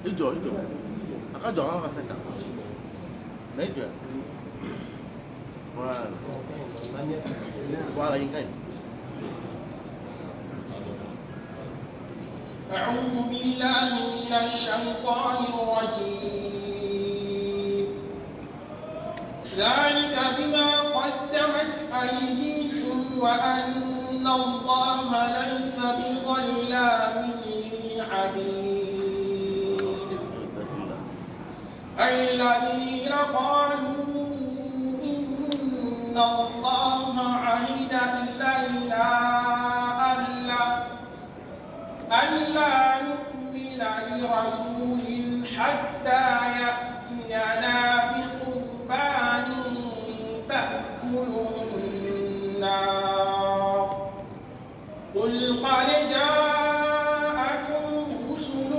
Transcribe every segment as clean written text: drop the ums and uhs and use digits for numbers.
Ijo, akajo àwọn kan fẹ́ta. Nigeria. Wala yín káyìí. أعوذ بالله من الشيطان الرجيم ذلك بما قدمت أيديكم وأن الله ليس بظلام للعبيد الذين قالوا إن الله عهد إلينا ألا نؤمن لرسول حتى يأتينا بقربان تأكله النار قل قد جاءكم رسل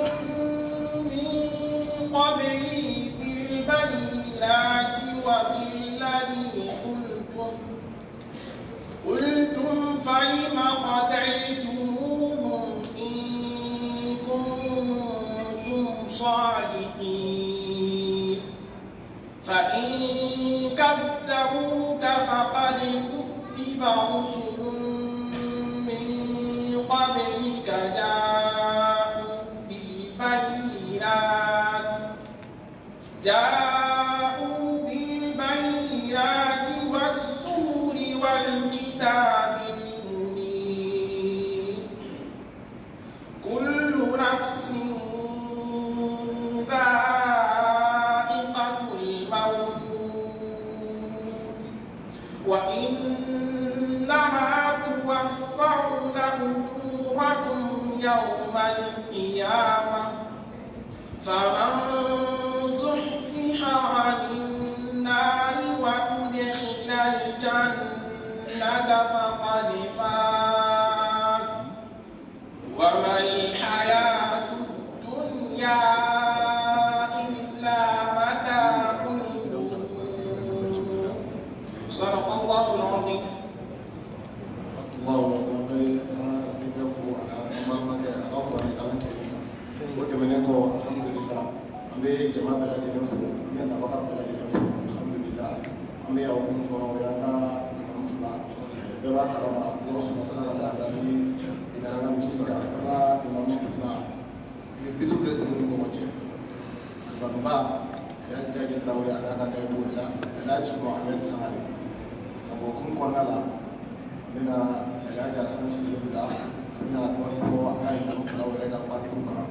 من قبلي بالبينات وبالذي قلتم فلم قتلتموهم صادقين فإن كذبوك فقد كذب رسل من قبلك جاءوا بالبينات والزور والكتاب المبين كل نفس ذائقة الموت وإنما توفون أجوركم يوم القيامة فمن زحزح عن النار وأدخل الجنة فقد فاز وما الحياة الدنيا صدق الله العظيم. الله يبارك على أمامك أفضل الأمثلة. وتمنيكو الحمد لله. أمي جماعة بلادي نفسه، أمي طبقة بلادي نفسه، الحمد لله. أمي أوكم فوريانا أمفلا. ببعض الله سبحانه وتعالى إذا أنا مسلم كلا إمام فلا. بدو بدو نقومه. سبب ya jadi tahu ya anak kata ibu ya, adalah Muhammad Sahari. Abokum konala, mina elaja sama sih dah, mina tuan ko ay nam kalau mereka pati kumara,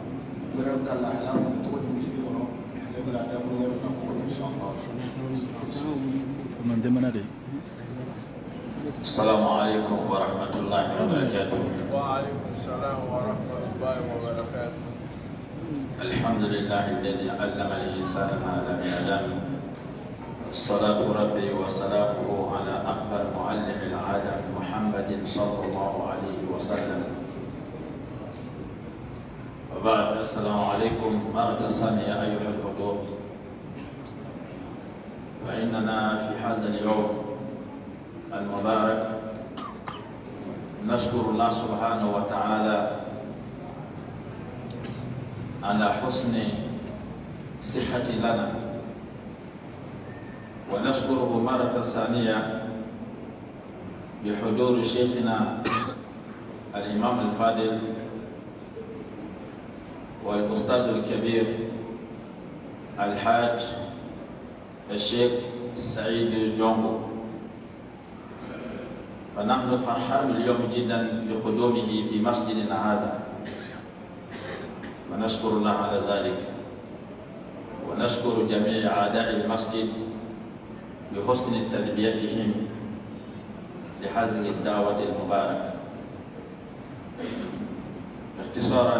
mereka kalah alam untuk mesti kono, mereka ada punya takut insyaallah. Mana mana deh? Assalamualaikum warahmatullahi wabarakatuh. Waalaikumsalam warahmatullahi wabarakatuh. الحمد لله الذي علم الإنسان ما لم يعلم الصلاة ربي وسلامه على أكبر معلم العالم محمد صلى الله عليه وسلم وبعد السلام عليكم مرة ثانية أيها الحضور فإننا في هذا اليوم المبارك نشكر الله سبحانه وتعالى على حسن صحة لنا ونشكره مرة ثانية بحضور شيخنا الإمام الفاضل والأستاذ الكبير الحاج الشيخ سعيد جونغو ونحن فرحان اليوم جدا بقدومه في مسجدنا هذا ونشكر الله على ذلك، ونشكر جميع أعداء المسجد بحسن تلبيتهم لهذه الدعوة المباركة. اختصارا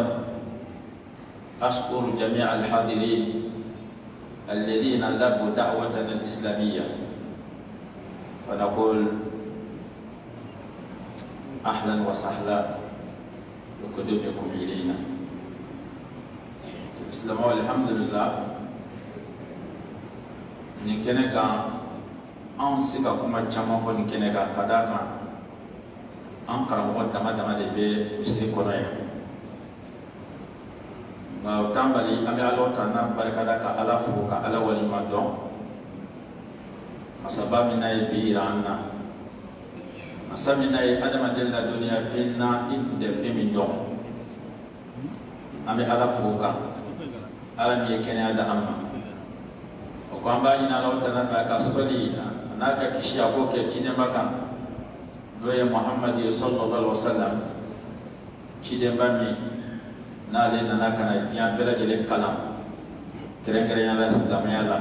أشكر جميع الحاضرين الذين لبوا دعوتنا الإسلامية، ونقول أهلا وسهلا بقدومكم إلينا. الإسلام والحمد لله نكنك أن سيكون جمع فنكنك كذا an karamɔgɔ dama dama de bɛ misiri kɔnɔ yan nka o t'an bali an bɛ Ala Ta'ala barikada ka Ala fo ka Ala walima dɔn masaba min n'a ye bi yira an na, masa min n'a ye adamaden ladɔnniya fɛn na i tun tɛ fɛn min dɔn. An bɛ Ala fo kan, Ala min ye kɛnɛya da an ma. O ko an b'a ɲini Ala Ta'ala fɛ a ka sɔli a n'a ka kisi a k'o kɛ cinɛma kan n'o ye Muhammad sallallahu alaihi wasallam, cidenba min n'ale nana ka na diɲɛ bɛɛ lajɛlen kalan kɛrɛnkɛrɛnnenya la silamɛya la.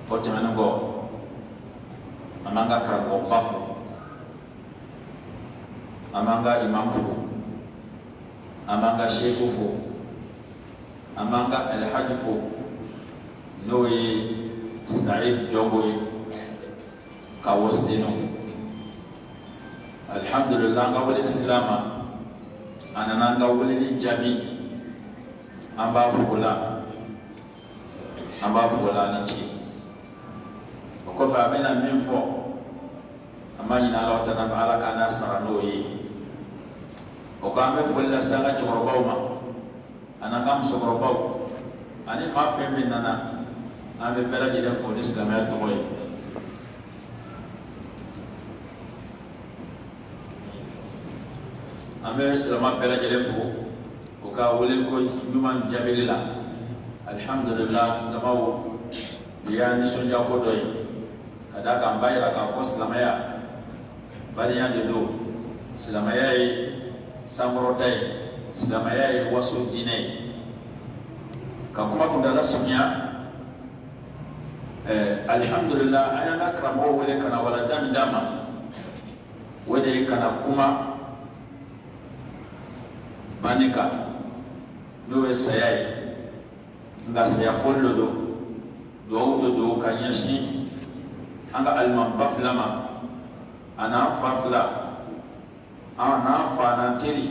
O tɛmɛnen kɔ an b'an ka karamɔgɔba fo, an b'an ka imam fo, an b'an ka sheku fo, an b'an ka alhaji fo n'o ye Saïd Jogo ye ka Wosdeno. Alhamdulillah, an ka wele silama a nana an ka weleli jaabi, an b'a fo o la ni ci. O kɔfɛ a bɛna min fɔ an b'a ɲini Ala Ta'ala fɛ Ala k'an n'a sara n'o ye. O ko an bɛ foli lase an ka cɛkɔrɔbaw ma ani an ka musokɔrɔbaw ani maa fɛn fɛn nana, an bɛ bɛɛ lajɛlen fo ni silamɛya tɔgɔ ye. An bɛ silamɛ bɛɛ lajɛlen fo o ka weleliko ɲuman jaabili la. Alhamdulillah, silamɛw u y'a nisɔndiya ko dɔ ye ka d'a kan an b'a yira k'a fɔ silamɛya badenya de don, silamɛya ye sankɔrɔta ye, silamɛya ye waso diinɛ ye. Ka kuma kuntala surunya, alhamdulillah an y'an ka karamɔgɔ wele ka na walanda min d'a ma, o de ye ka na kuma banni kan n'o ye saya ye. Nka saya fɔli dɔ don, duwawu dɔ don ka ɲɛsin an ka alimamiba fila ma a n'an fa fila, an n'an fa n'an teri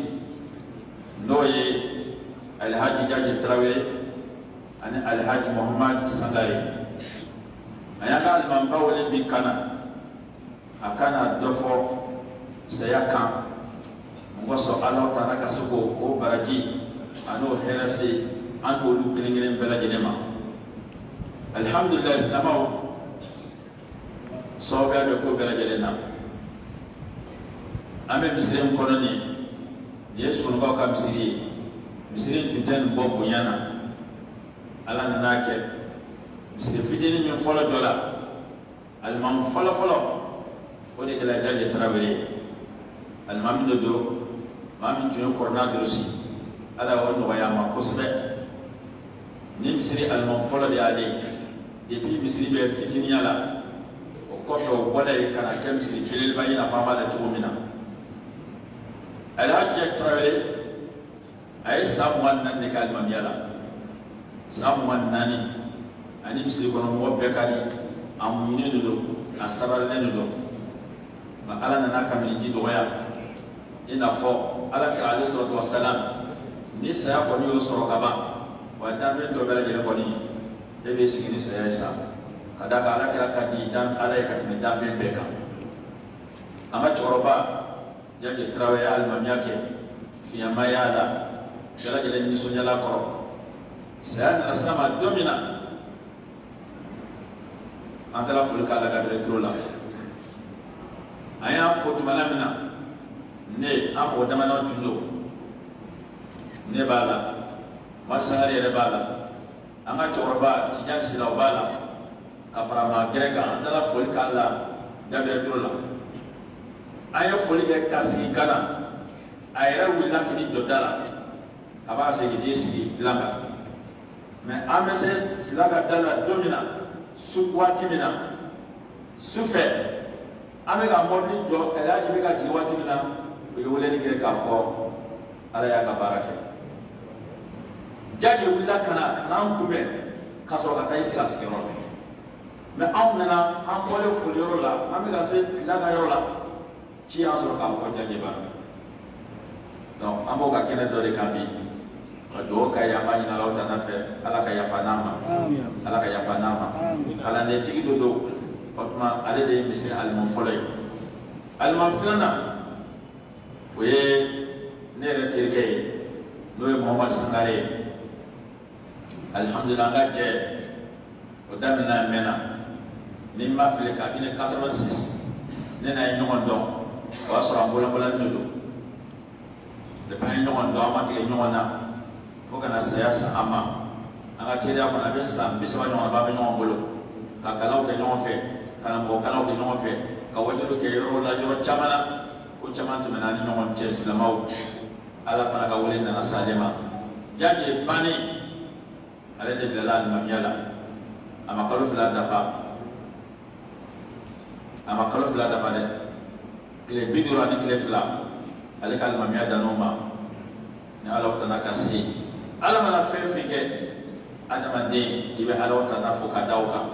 n'o ye Alhaji Jaji Tarawele ani Alhaji Muhammad Sangare. A y'an ka alimamiba wele bi kana a kana dɔ fɔ saya kan, n kosɔn Ala Ta'ala ka se k'o baraji a n'o hɛrɛ se an k'olu kelen kelen bɛɛ lajɛlen ma. Alhamdulillah, silamɛw sababuya bɛ ko bɛɛ lajɛlen na. An bɛ misiri in kɔnɔ nin ye sunukaw ka misiri ye. Misiri tun tɛ nin bɔ bonya na, Ala nana kɛ misiri fitinin min fɔlɔ jɔ la, alimami fɔlɔ fɔlɔ o de kɛra Jaji Tarawele. Alimami dɔ don maa min tun ye kɔrɔna dɔrɔsi, Ala y'o nɔgɔya a ma kosɛbɛ. Ni misiri alimami fɔlɔ de y'ale ye depuis misiri bɛ fitiniya la. O kɔfɛ o bɔla yen ka na kɛ misiri belebeleba i n'a fɔ an b'a la cogo min na. Alhaji Tarawele a ye san 24 de kɛ alimamiya la, san 24 ani misiri kɔnɔ mɔgɔ bɛɛ ka di, a muɲunen de don, a saralen de don. Nka Ala nana ka miniji dɔgɔya i n'a fɔ Alakira alayhi salatu wasalam, ni saya kɔni y'o sɔrɔ ka ban, wa danfɛn tɔ bɛɛ lajɛlen kɔni e bɛ sigi ni saya ye sa, ka d'a kan Alakira ka di Ala ye ka tɛmɛ danfɛn bɛɛ kan. An ka cɛkɔrɔba Jaji Tarawele ye alimamiya kɛ, fiɲɛma y'a la, bɛɛ lajɛlen nisɔndiyala kɔrɔ. Saya nana sira ma don min na, an taara foli k'a la Gabriel Ture la. An y'a fɔ tuma min na, ne an mɔgɔ damadɔ tun don, ne b'a la, Madu Sangare yɛrɛ b'a la, an ka cɛkɔrɔba Tijani Siraw b'a la, ka fara maa gɛrɛ kan. An taara foli k'a la Gabriel Ture la. An ye foli kɛ ka sigi ka na, a yɛrɛ wulila k'i jɔ da la aba segiti sigi langa mais amese laga dala domina su wati mina su fe amega modli jo ela ji bega ji wati mina o yole ni kire ka fo ala ya ka barake jaje willa kana kumbe kaso ka tay siga sigero mais on nana am wole fo yoro la amega se laga yoro la ci en so ka fo jaje ba donc amo ka kene do de kambi do ka ya mani na lauta na fe ala ka ya fanama ala ka ya fanama ala ne tigi do otma ale de miskin al munfolay al munfilana we ne re tirke no e muhammad sangare alhamdulillah ngaje o damina mena ni ma file ka ine 86 ne na ino ndo wa so ambola bola ndo de pa ino ndo amati ino na kana saya sama anga tida ko na besa bisa ba nyoma ba nyoma bolo ka kala ko nyoma fe kana mo kala ko nyoma fe ka wajulu ke yoro la yoro chamana ko chamana to na nyoma ches la mau ala fana ka wole na salema jaje bani ale de dalal mamyala ama kalu fila dafa de kle bidura ni kle fila ale kal mamyada noma ni ala tana kasi ala mana fɛn fɛn kɛ adamaden i bɛ ala ta fo ka da o kan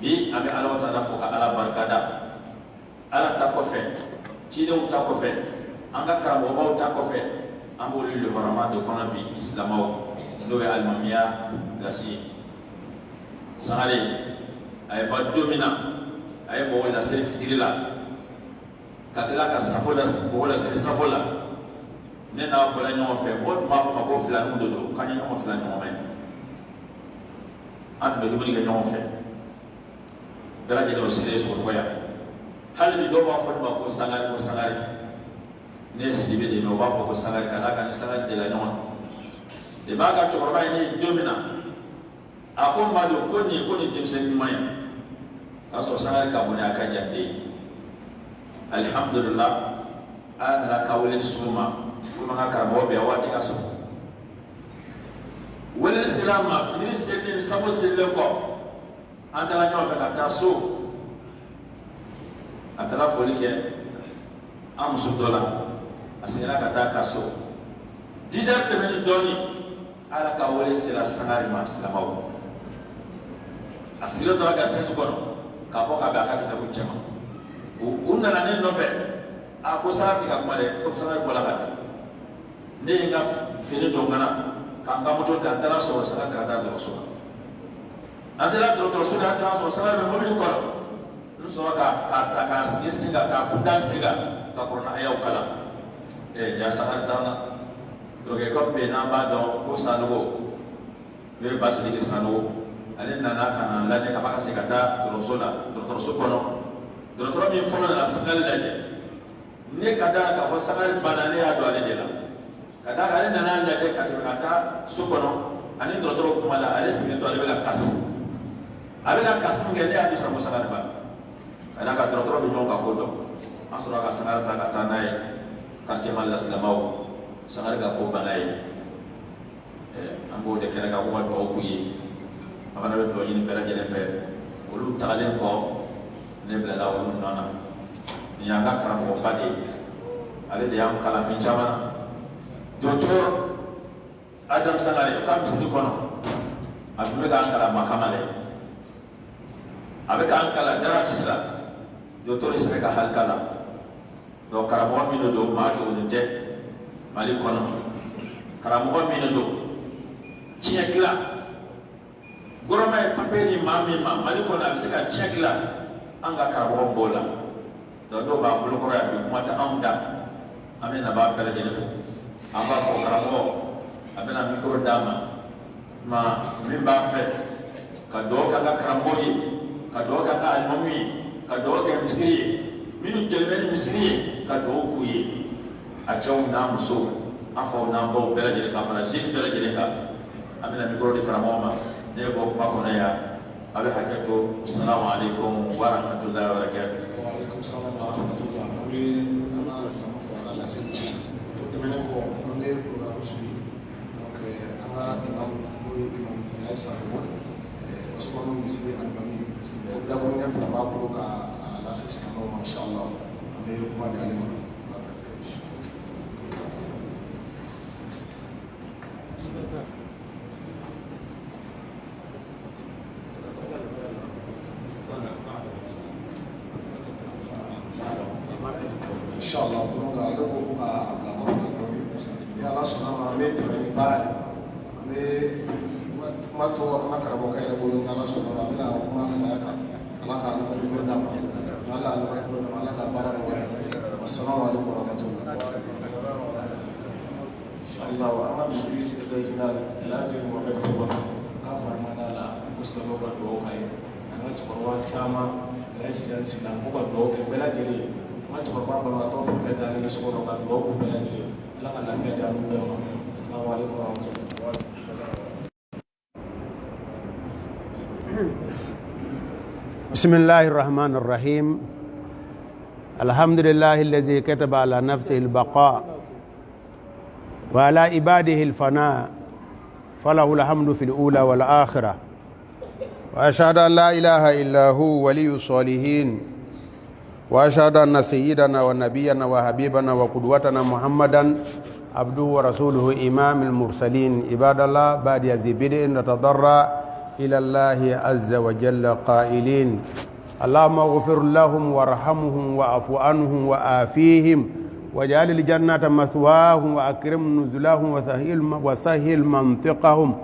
bi an bɛ ala ta fo ka ala barika da ala ta kɔfɛ cidenw ta kɔfɛ an ka karamɔgɔbaw ta kɔfɛ an b'olu le hɔrɔma de kɔnɔ bi silamɛw n'o ye alimamiya gasi ye sangare a ye ba don min na a ye mɔgɔ lasiri fitiri la ka tila ka safo mɔgɔ lasiri safo la ne n'a bɔra ɲɔgɔn fɛ mɔgɔ tun b'a fɔ ma ko filaninw de don k'an ye ɲɔgɔn fila ɲɔgɔn mɛn an tun bɛ dumuni kɛ ɲɔgɔn fɛ bɛɛ lajɛlen o siri sɔgɔya hali bi dɔw b'a fɔ ne ma ko sangare ne ye sidibe de mɛ o b'a fɔ ko sangare ka d'a kan ni sangare de la ɲɔgɔn de b'a ka cɛkɔrɔba ye ne ye don min na a ko n b'a dɔn ko nin denmisɛnnin ɲuman ye k'a sɔrɔ sangare ka bon a ka jan den ye alihamudulila a nana ka wele sugu ma kuma ka karamɔgɔ bɛɛ waati ka sɔrɔ wele sera ma fitiri seli ni sabo selilen kɔ an taara ɲɔgɔn fɛ ka taa so a taara foli kɛ an muso dɔ la a seginna ka taa ka so 10 heures tɛmɛni dɔɔni ala ka wele sera sangare ma silamɛw a sigilen tora ka sɛsi kɔnɔ k'a bɔ ka bɛn a ka kitabu cɛ ma u nana ne nɔfɛ a ko sangare ti ka kuma dɛ ko sangare bɔra ka bin ne ye n ka fini don kana k'an ka moto ta an taara sɔrɔ sangare ka taa dɔgɔtɔrɔso la an sera dɔgɔtɔrɔso la an taara sɔrɔ sangare bɛ mobili kɔnɔ n sɔrɔ k'a sigi sen kan k'a kunda sen kan ka kɔrɔna a y'aw kalan ya sangare t'an na dɔgɔkɛ bɛ yen n'an b'a dɔn ko sanogo n'o ye basidiki sanogo ale nana ka na lajɛ ka ba ka se ka taa dɔgɔtɔrɔso la dɔgɔtɔrɔso kɔnɔ dɔgɔtɔrɔ min fɔlɔ nana sangare lajɛ ne ka da k'a fɔ sangare banna ne y'a dɔn ale de la ka da ale nana lajɛ ka tɛmɛ ka taa so kɔnɔ ani dɔgɔtɔrɔ kuma la ale sigilen to ale bɛ ka kasi a bɛ ka kasi min kɛ ne y'a bisa ko sangare banna ka da ka dɔgɔtɔrɔ bɛ ɲɔgɔn ka ko dɔn an sɔrɔ ka sangare ta ka taa n'a ye quartier Mali la silamɛw sangare ka ko banna ye an b'o de kɛnɛ ka ko ka dugawu k'u ye a fana bɛ dugawu ɲini bɛɛ lajɛlen fɛ olu tagalen kɔ ne bilala olu nɔ na nin y'an ka karamɔgɔba de ye ale de y'an kalan fɛn caman na docteur Adam Sangare ka misiri kɔnɔ a tun bɛ k'an kalan makamale a bɛ k'an kalan darasi la docteur sɛbɛ ka halika la donc karamɔgɔ min de don maa dogolen tɛ Mali kɔnɔ karamɔgɔ min de don tiɲɛ dilan gɔrɔmɛ ye papiye ni maa min ma Mali kɔnɔ a bɛ se ka tiɲɛ dilan an ka karamɔgɔ b'o la donc dɔw b'a bolokɔrɔ yan bi kuma tɛ anw da an bɛ na b'a bɛɛ lajɛlen fo an b'a fɔ karamɔgɔ a bɛna mikoro d'a ma min b'a fɛ ka dugawu kɛ an ka karamɔgɔ ye ka dugawu kɛ an ka alimami ye ka dugawu kɛ misiri ye minnu jɛlen bɛ ni misiri ye ka dugawu k'u ye a cɛw n'a musow an faw n'an baw bɛɛ lajɛlen kan fana jeune bɛɛ lajɛlen kan an bɛna mikoro di karamɔgɔ ma ne ye bɔ kuma kɔnɔ yan a bɛ hakɛ to salamu alaikum wa rahmatullahi wa barakatuh. Wa alaikum salam wa rahmatullah. An bɛ ala fanga fo ala lase o tɛmɛnen kɔ an bɛ programme suivi ka imam ko imam Aisa ko Osman Misri al-Mami da ko ne fa ba ko ka la sista no masha Allah abe kuma da alima inshallah ko ga da ko ka afla ko ya Allah subhanahu wa ta'ala bara ame mato makarabo kay bolu Allah subhanahu wa ta'ala kuma sayaka Allah ka Allah ko da ma Allah Allah ka bara wa assalamu alaikum wa rahmatullahi inshallah wa amma bisnis da jinal lajin wa ga fa ka fa mana la mustafa ba do kai ana tsorwa sama laisiyan sinan ko ba do ke bela jeri ma tsorwa ba ma to fa da ne so ko ba do ko bela jeri Allah ka lafiya da mu da assalamu alaikum wa rahmatullahi بسم الله الرحمن الرحيم الحمد لله الذي كتب على نفسه البقاء وعلى عباده الفناء فله الحمد في الأولى والآخرة وأشهد أن لا إله إلا هو ولي الصالحين وأشهد أن سيدنا ونبينا وحبيبنا وقدوتنا محمدا عبده ورسوله إمام المرسلين عباد الله بعد ذي بدء نتضرع إلى الله عز وجل قائلين اللهم اغفر لهم وارحمهم واعف عنهم وآفيهم واجعل الجنة مثواهم وأكرم نزلهم وسهل منطقهم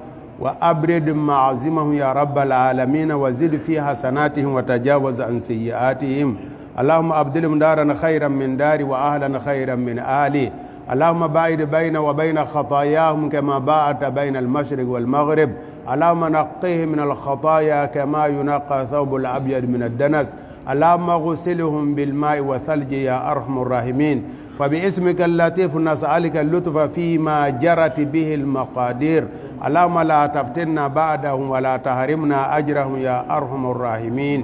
وأبرد معازمهم يا رب العالمين وزد في حسناتهم وتجاوز عن سيئاتهم اللهم أبدلهم دارا خيرا من داري وأهلا خيرا من أهلي اللهم باعد بين وبين خطاياهم كما باعدت بين المشرق والمغرب اللهم نقهم من الخطايا كما ينقى ثوب الأبيض من الدنس اللهم اغسلهم بالماء والثلج يا أرحم الراحمين فباسمك اللطيف نسألك اللطف فيما جرت به المقادير اللهم لا تفتنا بعدهم ولا تحرمنا أجرهم يا أرحم الراحمين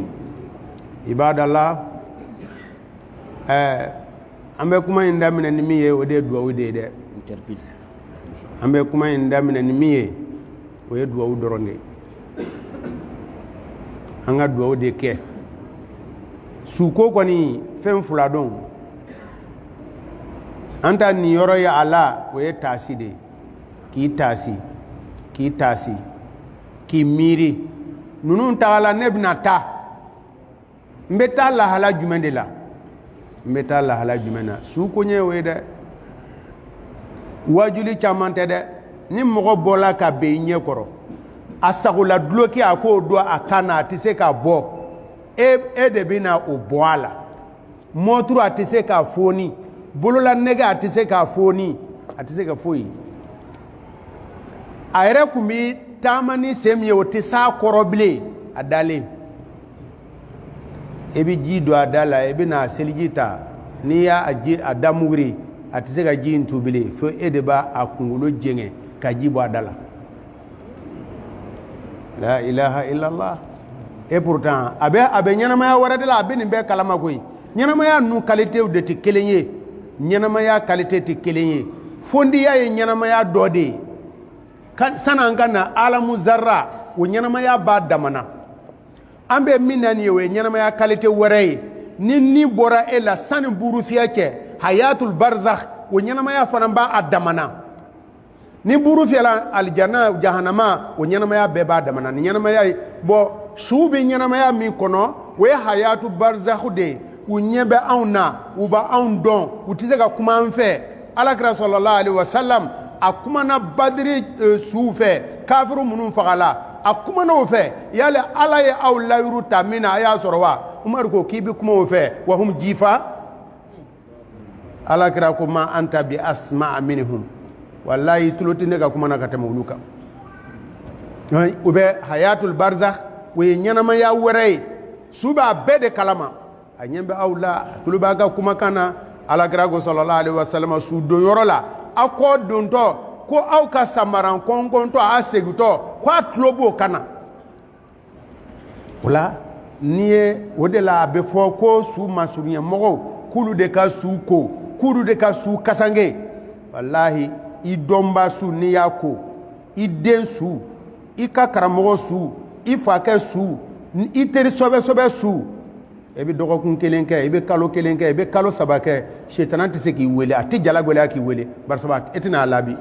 عباد الله ambe kuma inda mina nimiye ode duwa ude de ambe kuma inda mina nimiye oye duwa udoronde anga duwa ude ke suko kwani fem fuladon anta ni yoro ya ala oye tasi de ki tasi ki miri nunun taala nebna ta mbeta la hala jumende la mbeta la hala jumena suko nyewe de wajuli chamante de ni mogo bola ka be nye koro asagula bloki ako do akana atise ka bo e de bina o boala motru atise ka foni bolola nega atise ka foni atise ka foi ayre kumi tamani semye otisa koroble adale ebi jido adala ebi na seljita ni ya aji adamuri atise ka ji ntubile fo edeba akungulo jenge ka jibo adala la ilaha illallah et pourtant abe nyanamaya waradela abe ni be kalama koy nyanamaya nu qualité de ti kelenye nyanamaya qualité ti kelenye fondi ya nyanamaya dode kan sana ngana alamu zarra wo nyanamaya ba damana ambe minani yewe nyanamaya qualité wore ni bora ela sani buru fiache hayatul barzakh wo nyanamaya fanamba adamana ni buru fiala aljanna jahannama wo nyanamaya beba damana ni nyanamaya bo subi nyanamaya mi kono we hayatu barzakh de wo nyebe auna uba aundon utizega kuma anfe alakra sallallahu alaihi wasallam akuma na badri sufe kafiru munun fagala akuma no fe yale ala ya aw layru tamina ya sorwa umar ko kibi kuma fe wa hum jifa alakra kuma anta bi asma minhum wallahi tulotine ka kuma na katamuluka ube hayatul barzakh we nyanama ya wore suba bede kalama anyembe awla tuluba ka kuma kana alakra ko sallallahu alaihi wasallam su do yorola ako donto ko aw ka samaran konkonto a seguto kwa tlobo kana wala niye wodela be fo ko su masuriya mogo kulu de ka su ko kulu de ka su kasange wallahi i domba su niyako i den su i ka karamɔgɔ su i fakɛ su i teri sɔbɛ su i bɛ dɔgɔkun kelen kɛ i bɛ kalo kelen kɛ i bɛ kalo saba kɛ sitana tɛ se k'i wele a tɛ jalagɛlɛya k'i wele bari sabu e tɛna a laabi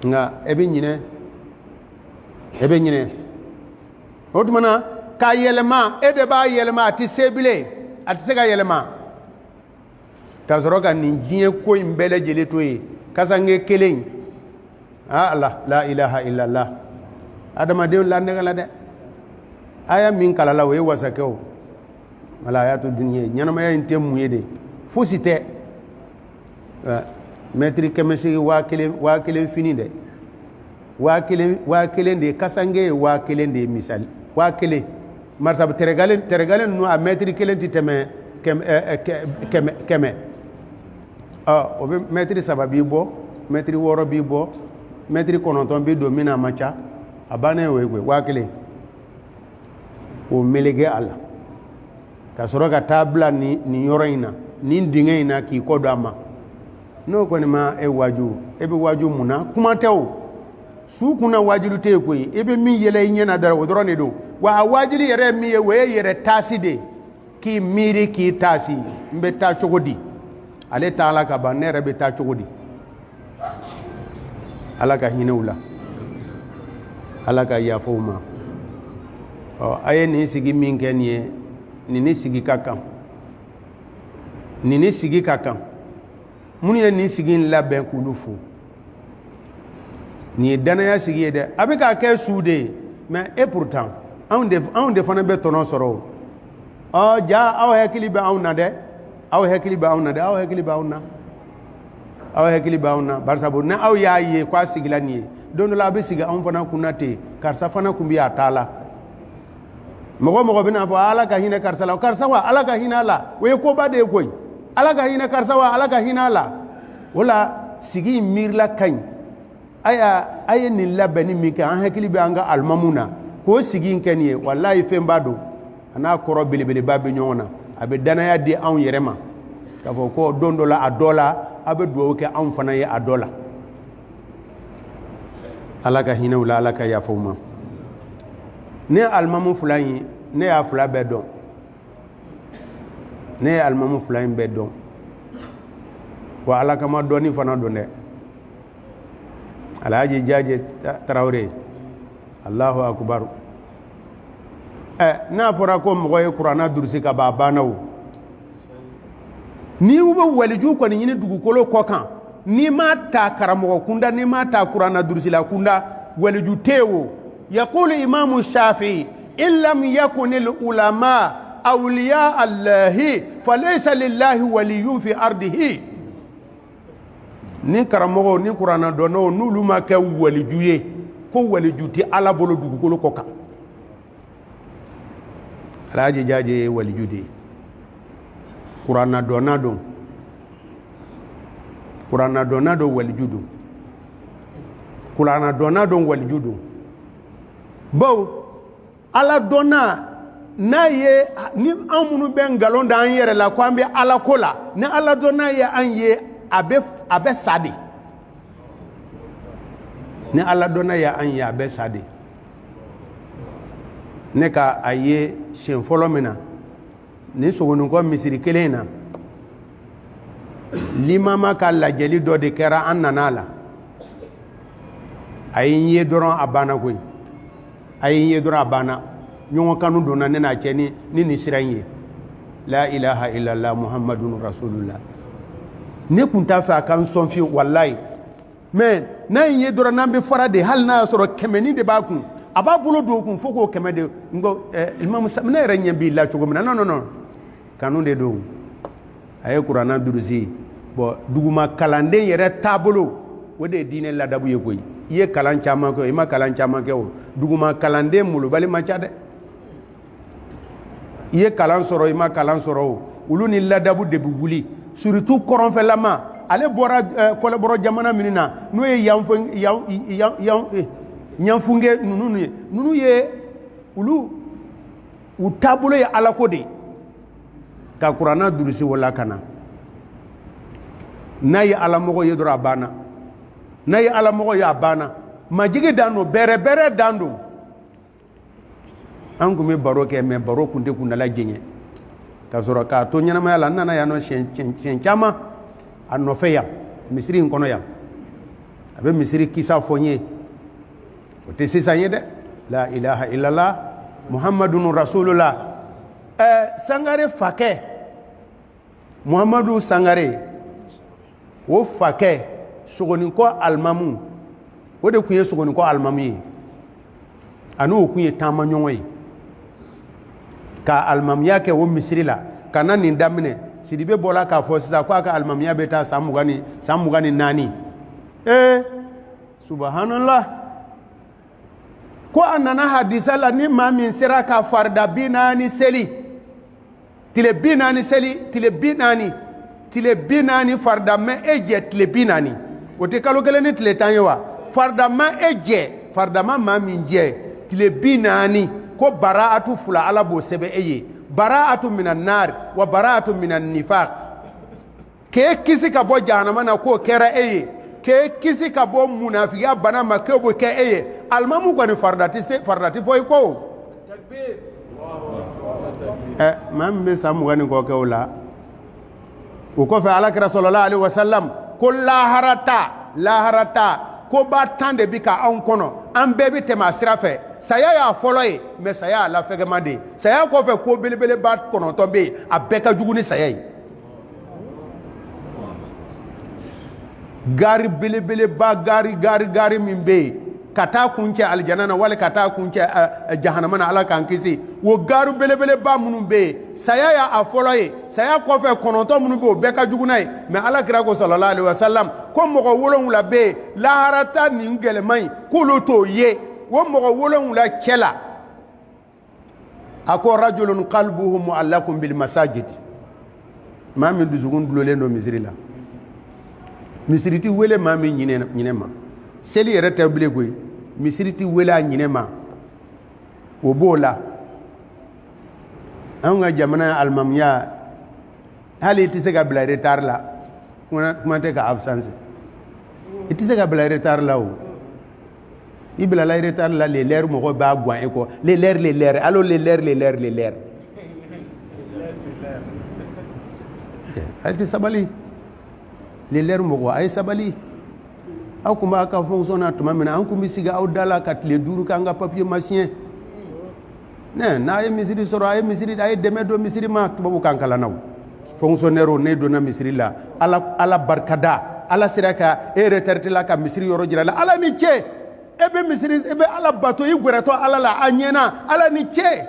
nka e bɛ ɲinɛ o tuma na k'a yɛlɛma e de b'a yɛlɛma a tɛ se bilen a tɛ se ka yɛlɛma ka sɔrɔ ka nin diɲɛ ko in bɛɛ lajɛlen to yen kasange kelen Allah la ilaha illallah adamadenw lanɛgɛ la dɛ aya min kalala o ye wasakɛw wala a y'a to duniya ɲɛnamaya in tɛ mun ye de fosi tɛ mɛtiri 100,000 fini dɛ 1,000 de kasange ye 1,000 de misali 1,000 marsabu tɛrɛgalen ninnu a mɛtiri 1 tɛ tɛmɛ kɛmɛ o bɛ mɛtiri 3 b'i bɔ mɛtiri 6 b'i bɔ mɛtiri 9 b'i don min na a ma ca a bannen o ye koyi 1,000 o melege a la ka sɔrɔ ka taa bila nin yɔrɔ in na nin dingɛ in na k'i kɔ don a ma n'o kɔni ma e waaju e bɛ waaju mun na kuma tɛ o su kunna waajulu tɛ yen koyi e bɛ min yɛlɛ i ɲɛna dara o dɔrɔn de don wa a waajuli yɛrɛ ye min ye o ye yɛrɛ taasi de k'i miiri k'i taasi n bɛ taa cogo di ale taa la ka ban ne yɛrɛ bɛ taa cogo di ala ka hinɛw la ala ka yafow ma a ye nin sigi min kɛ nin ye nin sigi ka kan nin sigi ka kan minnu ye nin sigi in labɛn k'olu fo nin ye danaya sigi ye dɛ a bɛ ka kɛ su de ye mais et pourtant anw de fana bɛ tɔnɔ sɔrɔ o ja aw hakili bɛ anw na dɛ aw hakili bɛ anw na dɛ aw hakili bɛ anw na aw hakili bɛ anw na bari sabu ni aw y'a ye k'a sigila nin ye don dɔ la a bɛ sigi anw fana kunna ten karisa fana kun bɛ a taa la mɔgɔ mɔgɔ bɛ n'a fɔ ala ka hinɛ karisa la karisa wa ala ka hinɛ a la o ye koba de ye koyi ala ka hinɛ karisa wa ala ka hinɛ a la o la sigi in miirila ka ɲi a ye nin labɛnni min kɛ an hakili bɛ an ka alimamu na k'o sigi in kɛ nin ye walayi fɛn b'a don a n'a kɔrɔ belebeleba bɛ ɲɔgɔn na a bɛ danaya di anw yɛrɛ ma k'a fɔ ko don dɔ la a dɔ la a bɛ dugawu kɛ anw fana ye a dɔ la ala ka hinɛw la ala ka yafaw ma ne ye alimamu fila in ne y'a fila bɛɛ dɔn ne ye alimamu fila in bɛɛ dɔn wa ala kama dɔɔnin fana don dɛ alhaji jaje tarawele allahu akubar n'a fɔra ko mɔgɔ ye kuranna durusi ka ban a banna o n'i bɛ waliju kɔni ɲini dugukolo kɔ kan n'i ma ta karamɔgɔ kunda n'i ma ta kuranna durusila kunda waliju tɛ yen o yaqulu imamu shafi'i in lam yakun ulama awliya allahi falaysa lillahi waliyun fi ardihi ni karamɔgɔ ni kuranna dɔnnaw n'olu ma kɛ waliju ye ko waliju tɛ ala bolo dugukolo kɔ kan alhaji jaje ye waliju de ye kuranna dɔnna don kuranna dɔnna don waliju don kuranna dɔnna don waliju don bawo ala dɔnna n'a ye ni an minnu bɛ nkalon da an yɛrɛ la ko an bɛ ala ko la ni ala dɔnna ye an ye a bɛ sa de ni ala dɔnna ye an ye a bɛ sa de ne ka a ye siɲɛ fɔlɔ min na ni sogonikɔ misiri kelen in na limama ka lajɛli dɔ de kɛra an nana a la a ye n ye dɔrɔn a banna koyi a ye n ye dɔrɔn a banna ɲɔgɔn kanu donna ne n'a cɛ ni nin sira in ye la ilaha illallah muhammadun rasulullah ne kun t'a fɛ a ka n sɔn fiyewu walayi mais n'a ye n ye dɔrɔn n'an bɛ fara de hali n'a y'a sɔrɔ 100 de b'a kun a b'a bolo don o kun fo k'o 100 de n ko imamu ne yɛrɛ ɲɛ b'i la cogo min na non kanu de don a ye kuranna durusi bon duguma kalanden yɛrɛ taabolo o de ye diinɛ ladabu ye koyi i ye kalan caman kɛ o i ma kalan caman kɛ o duguma kalanden molobali man ca dɛ i ye kalan sɔrɔ i ma kalan sɔrɔ o olu ni ladabu de bɛ wuli surtout kɔrɔnfɛlama ale bɔra kɔlɛbɔrɔ jamana minnu na n'o ye ɲanfunge ninnu ye olu u taabolo ye alako de ka kuranna durusi wala ka na n'a ye alamɔgɔ ye dɔrɔn a banna n'a ye ala mɔgɔ y'a banna majigi dan don bɛrɛ dan don an kun bɛ baro kɛ mais baro kun tɛ kuntala jɛɲɛ ka sɔrɔ k'a to ɲɛnamaya la n nana yan nɔ siɲɛ caman a nɔfɛ yan misiri in kɔnɔ yan a bɛ misiri kisa fɔ n ye o tɛ sisan ye dɛ la ilaha illallah muhammadun rasulullah Sangare fakɛ muhamadu Sangare o fakɛ sogonikɔ alimamu o de kun ye sogonikɔ alimamu ye ani o kun ye taama ɲɔgɔn ye ka alimamuya kɛ o misiri la ka na nin daminɛ Sidibe bɔra k'a fɔ sisan k'a ka alimamuya bɛ taa san 24 subhanallah ko a nana hadisa la ni maa min sera ka farida 40 seli tile 40 seli tile 40 farida mɛ e jɛ tile 40 o tɛ kalo kelen ni tile 10 ye wa farida ma e jɛ farida ma maa min jɛ tile 40 ko bara'atu fula ala b'o sɛbɛn e ye bara'atu minan nar wa bara'atu minan nifaq k'e kisi ka bɔ jahanama na k'o kɛra e ye k'e kisi ka bɔ munafiya bana ma k'o b'o kɛ e ye alimamu kɔni farida tɛ fɔ i ko maa min bɛ san 20 kɔ kɛ o la o kɔfɛ alakira sallallahu alaihi wasallam ko laharata ko ba tan de bi ka anw kɔnɔ an bɛɛ bi tɛmɛ a sira fɛ saya y'a fɔlɔ ye mais saya y'a lafɛgɛman de ye saya kɔfɛ ko belebeleba 9 bɛ yen a bɛɛ ka jugu ni saya ye gari belebeleba gari min bɛ yen ka taa kuncɛ alijana na wali ka taa kuncɛ jahanama na ala k'an kisi o gari belebeleba minnu bɛ yen saya y'a fɔlɔ ye saya kɔfɛ 9 minnu bɛ yen o bɛɛ ka jugu n'a ye mais alakira ko sallallahu alaihi wasallam ko mɔgɔ 7 bɛ yen laharata nin gɛlɛman in k'olu t'o ye o mɔgɔ 7 cɛ la a ko rajulun qalbuhu mu'allaqun bil masajid maa min dusukun dulolen don misiri la misiri ti wele maa min ɲinɛ ma seli yɛrɛ tɛ bilen koyi misiri ti wele a ɲinɛ ma o b'o la an ka jamana alimamuya hali i tɛ se ka bila retard la kuma tɛ ka absence i tɛ se ka bila retard la o i bilala retard la les lèvres mɔgɔ b'a guwan e kɔ les lèvres allo les lèvres a tɛ sabali les lèvres mɔgɔ a ye sabali aw kun b'a ka fonction na tuma min na an kun bɛ sigi aw da la ka tile 5 k'an ka papier ma siɲɛ n'a ye misiri sɔrɔ a ye dɛmɛ don misiri ma tubabu kan kalanna o fonctionnaire ne donna misiri la ala barikada ala sera ka e retraité la ka misiri yɔrɔ jira la ala ni ce e bɛ misiri e bɛ ala bato i gwɛrɛtɔ ala la a ɲɛna ala ni ce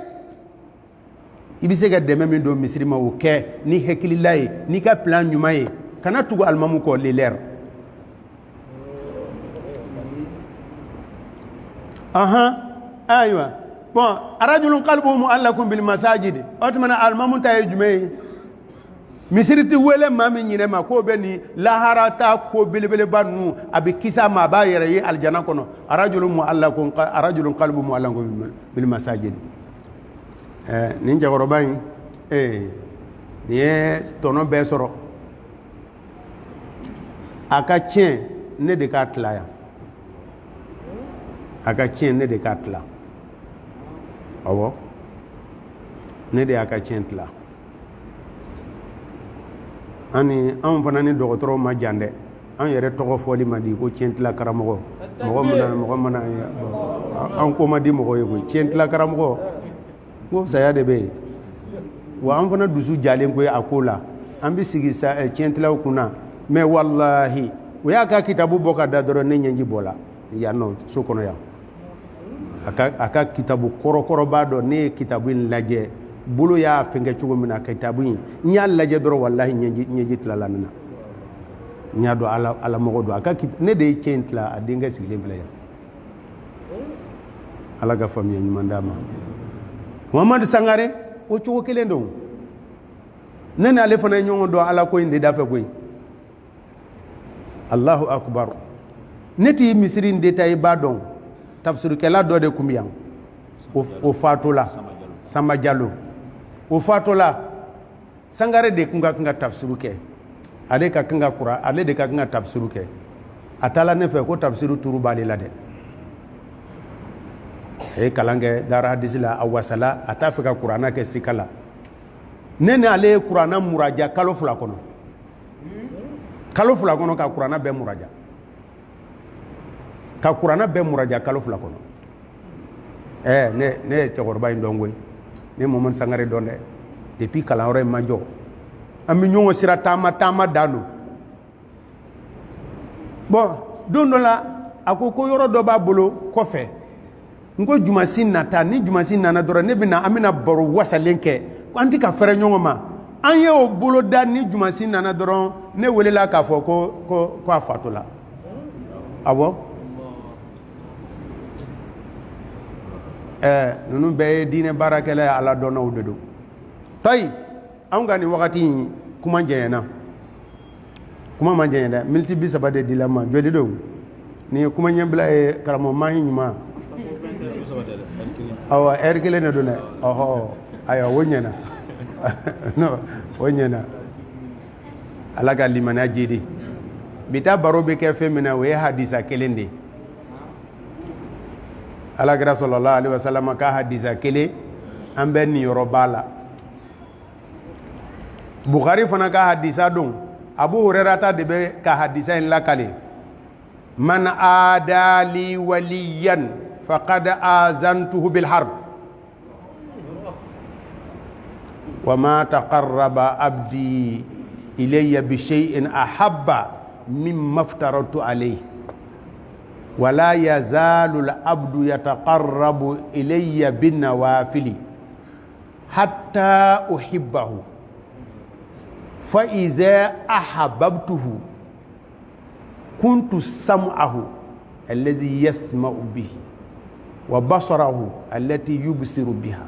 i bɛ se ka dɛmɛ min don misiri ma o kɛ ni hakilila ye n'i ka plan ɲuman ye kana tugu alimamu kɔ les lèvres ayiwa bon rajulun qalbuhu mu'allaqun bil masajid o tuma na alimamu ta ye jumɛn ye misiri tɛ wele maa min ɲinɛ ma k'o bɛ nin laharata ko belebeleba ninnu a bɛ kisa ma a b'a yɛrɛ ye alijana kɔnɔ rajulun qalbuhu mu'allaqun bil masajid nin cɛkɔrɔba in nin ye tɔnɔ bɛɛ sɔrɔ a ka tiɲɛ ne de k'a tila yan a ka tiɲɛ ne de k'a tila awɔ ne de y'a ka tiɲɛ tila anw fana ni dɔgɔtɔrɔw ma jan dɛ an yɛrɛ tɔgɔ fɔli ma di ko tiɲɛ tila karamɔgɔ mɔgɔ mana an ko ma di mɔgɔ ye koyi tiɲɛ tila karamɔgɔ ko saya de bɛ yen wa an fana dusu jalen koyi a ko la an bɛ sigi tiɲɛ tilaw kunna mais wallahi o y'a ka kitabu bɔ ka da dɔrɔn ne ɲɛji bɔra yan nɔ so kɔnɔ yan a ka kitabu kɔrɔkɔrɔba dɔ ne ye kitabu in lajɛ bolo y'a fɛnkɛ cogo min na kitabu in n y'a lajɛ dɔrɔn wallahi ɲɛji tilala ne na n y'a dɔn ala mɔgɔ don ne de ye tiɲɛ tila a denkɛ sigilen filɛ yan ala ka faamuya ɲuman d'a ma Muhamadu Sangare o cogo kelen don ne ni ale fana ye ɲɔgɔn dɔn ala ko in de da fɛ koyi Allahu akbar ne t'i misiri in détail i b'a dɔn tafsirikɛla dɔ de kun bɛ yan o faatola Samba Jalo o faatola Sangare de kun ka kan ka tafsiru kɛ ale de ka kan ka tafsiru kɛ atala ne fɛ ko tafsiru turu b'ale la dɛ a ye kalan kɛ dara hadisi la a wasala a t'a fɛ ka kuranna kɛ sika la ne ni ale ye kuranna muraja kalo 2 kɔnɔ kalo 2 kɔnɔ ka kuranna bɛɛ muraja kalo 2 kɔnɔ ne ye cɛkɔrɔba in dɔn koyi ne ye Mamadu Sangare dɔn dɛ depuis kalanyɔrɔ in ma jɔ an bɛ ɲɔgɔn sira taama dan don bon don dɔ la a ko yɔrɔ dɔ b'a bolo kɔfɛ n ko jumasi nata ni jumasi nana dɔrɔn an bɛna baro wasalen kɛ an tɛ ka fɛrɛ ɲɔgɔn ma an ye o bolo da ni jumasi nana dɔrɔn ne welela k'a fɔ ko a fatula awɔ ninnu bɛɛ ye diinɛ baarakɛla ye ala dɔnnaw de don tayi anw ka nin wagati in kuma jɛɲɛna kuma ma jɛɲɛ dɛ miniti 30 de dila ma joli don nin ye kuma ɲɛbila ye karamɔgɔ mahi ɲuman awɔ heure 1 de don dɛ ɔhɔ ayiwa o ɲɛna non o ɲɛna ala ka limaniya jidi bi ta baro bɛ kɛ fɛn min na o ye hadisa kelen de alakira sallallahu alaihi wasallam ka hadisa kelen an bɛ nin yɔrɔ b'a la Bukhari fana ka hadisa don Abu Hurairata de bɛ ka hadisa in lakale man adali waliyan faqad azantuhu bil harb wa ma taqarraba abdi ilayya bi shay'in ahabba mimma aftaratu alayhi ولا يزال العبد يتقرب إلي بالنوافل حتى أحبه فإذا أحببته كنت سمعه الذي يسمع به وبصره التي يبصر بها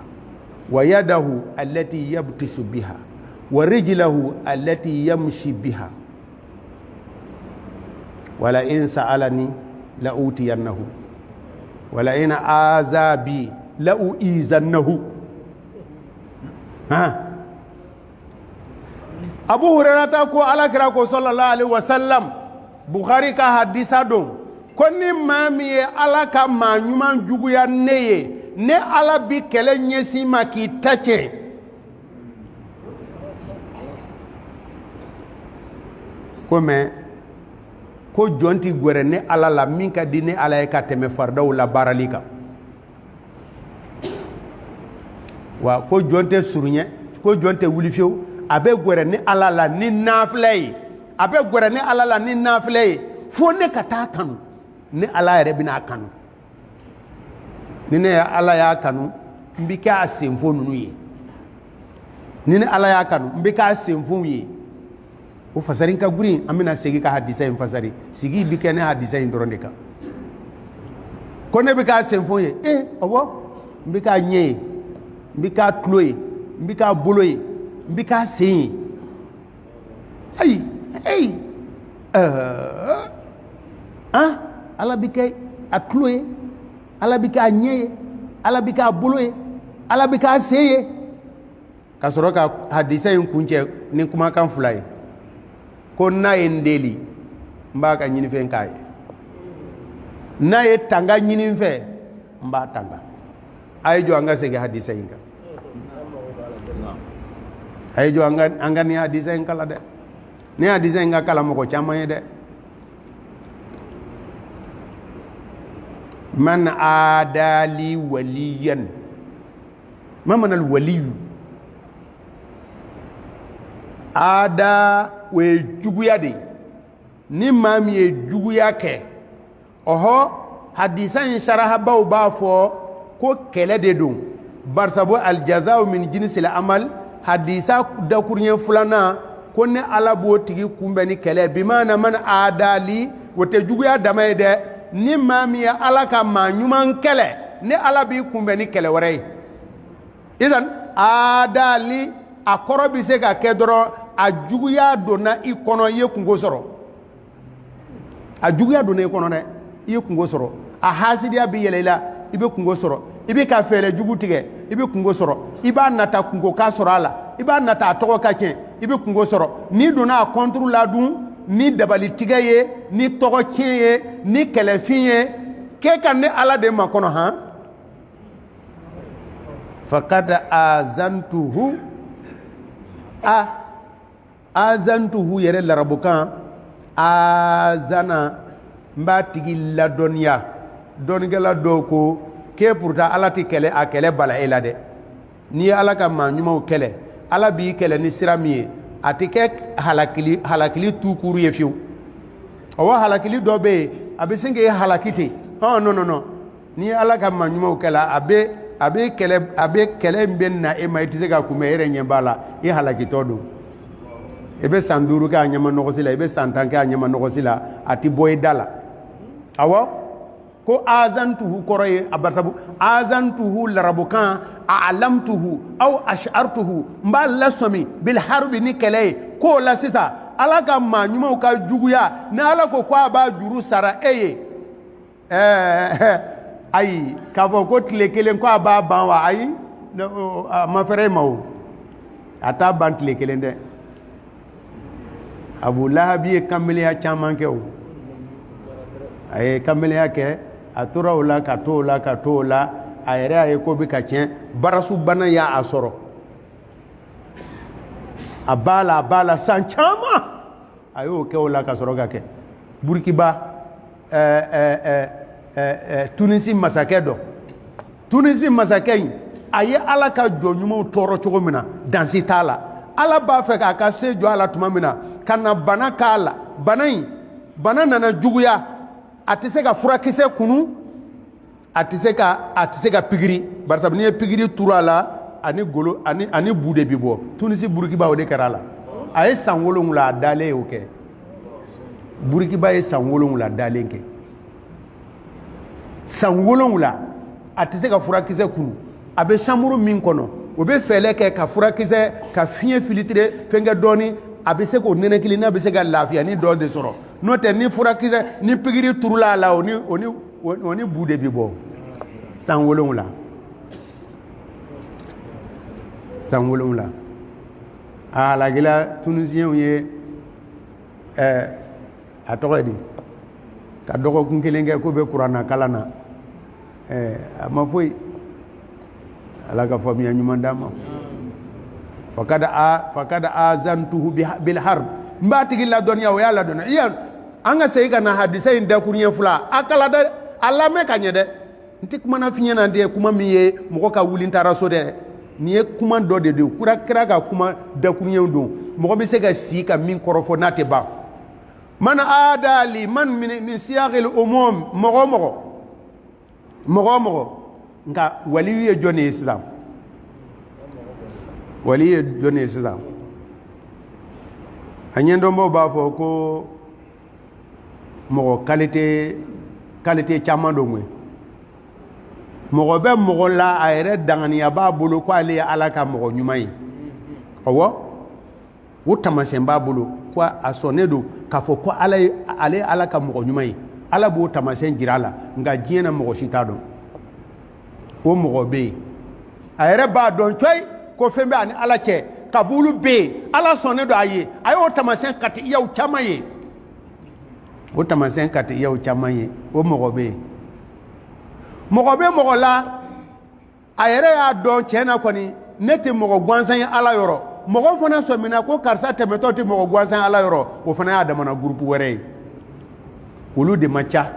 ويده التي يبطش بها ورجله التي يمشي بها ولئن سألني لأوتينه ولئن آذى بي لأؤيذنه Abu Hurairata ko alakira ko sallallahu alaihi wasallam Bukhari ka hadisa don ko ni maa min ye ala ka maa ɲuman juguya ne ye ne ala bi kɛlɛ ɲɛsin ma k'i ta cɛ ko mais ko jɔn tɛ gwɛrɛ ne ala la min ka di ne ala ye ka tɛmɛ faridaw la baarali kan wa ko jɔn tɛ suruɲɛ ko jɔn tɛ wuli fiyewu a bɛ gwɛrɛ ne ala la ni naafila ye a bɛ gwɛrɛ ne ala la ni naafila ye fo ne ka taa kanu ne ala yɛrɛ bɛna a kanu ni ne ala y'a kanu n bɛ kɛ a senfo ninnu ye ni ne ala y'a kanu n bɛ kɛ a senfo ye o fasari ka gurin an bɛna segin ka hadisa in fasari sigi bi kɛ ne hadisa in dɔrɔn de kan ko ne bɛ k'a senfo ye awɔ n bɛ k'a ɲɛ ye n bɛ k'a tulo ye n bɛ k'a bolo ye n bɛ k'a sen ye ayi ala bɛ kɛ a tulo ye ala bɛ k'a ɲɛ ye ala bɛ k'a bolo ye ala bɛ k'a sen ye ka sɔrɔ ka hadisa in kuncɛ ni kumakan 2 ye ko n'a ye n deli n b'a ka ɲinifɛn k'a ye n'a ye tanga ɲini n fɛ n b'a tanga a ye jɔ an ka segin hadisa in kan a ye jɔ an ka nin hadisa in kala dɛ ni hadisa in ka kala mɔgɔ caman ye dɛ man adali waliyan ma manal waliyu ada o ye juguya de ni maa min ye juguya kɛ ɔhɔ hadisa in sarahabaw b'a fɔ ko kɛlɛ de don barisabu aljazau min jinsil amal hadisa dakuruɲɛ 2nan ko ne ala b'o tigi kunbɛn ni kɛlɛ bimaana man adali o tɛ juguya dama ye dɛ ni maa min ye ala ka maa ɲuman kɛlɛ ne ala b'i kunbɛn ni kɛlɛ wɛrɛ ye idan adali a kɔrɔ bɛ se ka kɛ dɔrɔn a juguya donna i kɔnɔ i ye kungo sɔrɔ a juguya donna i kɔnɔ dɛ i ye kungo sɔrɔ a hasidiya bɛ yɛlɛ i la i bɛ kungo sɔrɔ i bɛ ka fɛɛrɛ jugu tigɛ i bɛ kungo sɔrɔ i b'a nata kungo ka sɔrɔ a la i b'a nata a tɔgɔ ka tiɲɛ i bɛ kungo sɔrɔ n'i donna a kɔnturu la dun ni dabali tigɛ ye ni tɔgɔ tiɲɛ ye ni kɛlɛfin ye k'e ka ne ala de ma kɔnɔ han fakad azantuhu azantuhu yɛrɛ larabukan azana n b'a tigi ladɔnniya dɔnnikɛla dɔw ko k'e pourtant ala tɛ kɛlɛ a kɛlɛ bala e la dɛ n'i ye ala ka maa ɲumanw kɛlɛ ala b'i kɛlɛ ni sira min ye a tɛ kɛ halakili tukuru ye fiyewu awɔ halakili dɔ bɛ yen a bɛ sin k'e halaki ten non n'i ye ala ka maa ɲumanw kɛlɛ a bɛ kɛlɛ min bɛ na e ma i tɛ se ka kunbɛn e yɛrɛ ɲɛ b'a la i halakitɔ don i bɛ san 5 kɛ a ɲɛma nɔgɔsi la i bɛ san 10 kɛ a ɲɛma nɔgɔsi la a tɛ bɔ i da la awɔ ko azantuhu kɔrɔ ye a barisabu azantuhu larabukan a alamtuhu aw ashartuhu n b'a lasɔmi bil harbi ni kɛlɛ ye k'o la sisan ala ka maa ɲumanw ka juguya ni ala ko a b'a juru sara e ye ayi k'a fɔ ko tile kelen ko a b'a ban wa ayi a ma fɛrɛ e ma o a t'a ban tile kelen dɛ Abu Lahabi ye kameleya caman kɛ o a ye kameleya kɛ a tora o la ka to o la ka to o la a yɛrɛ y'a ye ko bɛ ka tiɲɛ barasubana y'a sɔrɔ a b'a la san caman a y'o kɛ o la ka sɔrɔ ka kɛ Burkiba Tunisi masakɛ dɔ Tunisi masakɛ in a ye ala ka jɔ ɲumanw tɔɔrɔ cogo min na dansi t'a la ala b'a fɛ k'a ka se jɔ a la tuma min na ka na bana k'a la bana nana juguya a tɛ se ka furakisɛ kunu a tɛ se ka pikiri barisa n'i ye pikiri turu a la ani golo ani bu de bi bɔ Tunisi Burkiba o de kɛra a la a ye san 7 a dalen y'o kɛ Burkiba ye san 7 dalen kɛ san 7 a tɛ se ka furakisɛ kunu a bɛ chambre min kɔnɔ o bɛ fɛlɛ kɛ ka furakisɛ ka fiɲɛ filtre fɛnkɛ dɔɔni a bɛ se k'o nɛnɛkili n'a bɛ se ka lafiya ni dɔ de sɔrɔ n'o tɛ ni furakisɛ ni pikiri turula a la o ni bu de bi bɔ san 7 san 7 a halakila Tunisiyɛnw ye a tɔgɔ di ka dɔgɔkun 1 kɛ k'u bɛ kuranna kalan na a ma foyi ala ka faamuya ɲuman d'a ma fakada azantuhu bil harb n b'a tigi ladɔnniya o y'a ladɔnniya iya an ka segin ka na hadisa in dakuruɲɛ 2 a kala dɛ a lamɛn ka ɲɛ dɛ n tɛ kumana f'i ɲɛna de kuma min ye mɔgɔ ka wuli n taara so dɛ nin ye kuma dɔ de don kira ka kuma dakuruɲɛw don mɔgɔ bɛ se ka si ka min kɔrɔfɔ n'a tɛ ban man adali man min siyaqil umum mɔgɔ nka waliyu ye jɔn ye sisan wali ye jɔn ye sisan a ɲɛdɔnbaw b'a fɔ ko mɔgɔ qualité caman don koyi mɔgɔ bɛ mɔgɔ la a yɛrɛ danganiya b'a bolo ko ale ye ala ka mɔgɔ ɲuman ye awɔ o tamasɛn b'a bolo ko a sɔnnen don k'a fɔ ko ale ye ala ka mɔgɔ ɲuman ye ala b'o tamasɛn jira a la nka diɲɛ na mɔgɔ si t'a dɔn o mɔgɔ bɛ yen a yɛrɛ b'a dɔn coyi ko fɛn bɛ ani ala cɛ kabulu bɛ yen ala sɔnnen don a ye a y'o tamasɛn katiyaw caman ye o tamasɛn katiyaw caman ye o mɔgɔ bɛ yen mɔgɔ bɛ mɔgɔ la a yɛrɛ y'a dɔn tiɲɛ na kɔni ne tɛ mɔgɔ gansan ye ala yɔrɔ mɔgɔ fana sɔmina ko karisa tɛmɛtɔ tɛ mɔgɔ gansan ye ala yɔrɔ o fana y'a damana groupe wɛrɛ ye olu de ma ca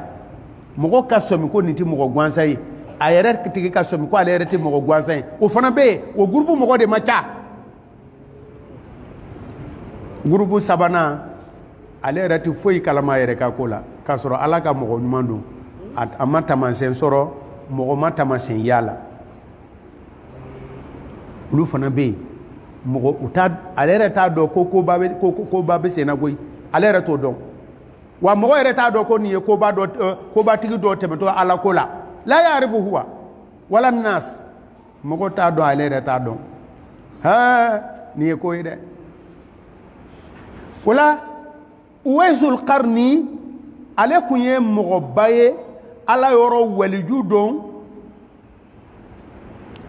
mɔgɔ ka sɔmi ko nin tɛ mɔgɔ gansan ye a yɛrɛ tigi ka sɔmi ko ale yɛrɛ tɛ mɔgɔ gansan ye o fana bɛ yen o groupe mɔgɔ de ma ca groupe 3nan ale yɛrɛ tɛ foyi kalama a yɛrɛ ka ko la k'a sɔrɔ ala ka mɔgɔ ɲuman don a ma tamasɛn sɔrɔ mɔgɔ ma tamasɛn y'a la olu fana bɛ yen mɔgɔ ale yɛrɛ t'a dɔn ko koba bɛ sen na koyi ale yɛrɛ t'o dɔn wa mɔgɔ yɛrɛ t'a dɔn ko nin ye kobatigi dɔ tɛmɛtɔ ala ko la la ya'rifu huwa wala nas mɔgɔ t'a dɔn ale yɛrɛ t'a dɔn nin ye ko ye dɛ o la Uwaisul Qarni ale kun ye mɔgɔba ye ala yɔrɔ waliju dɔn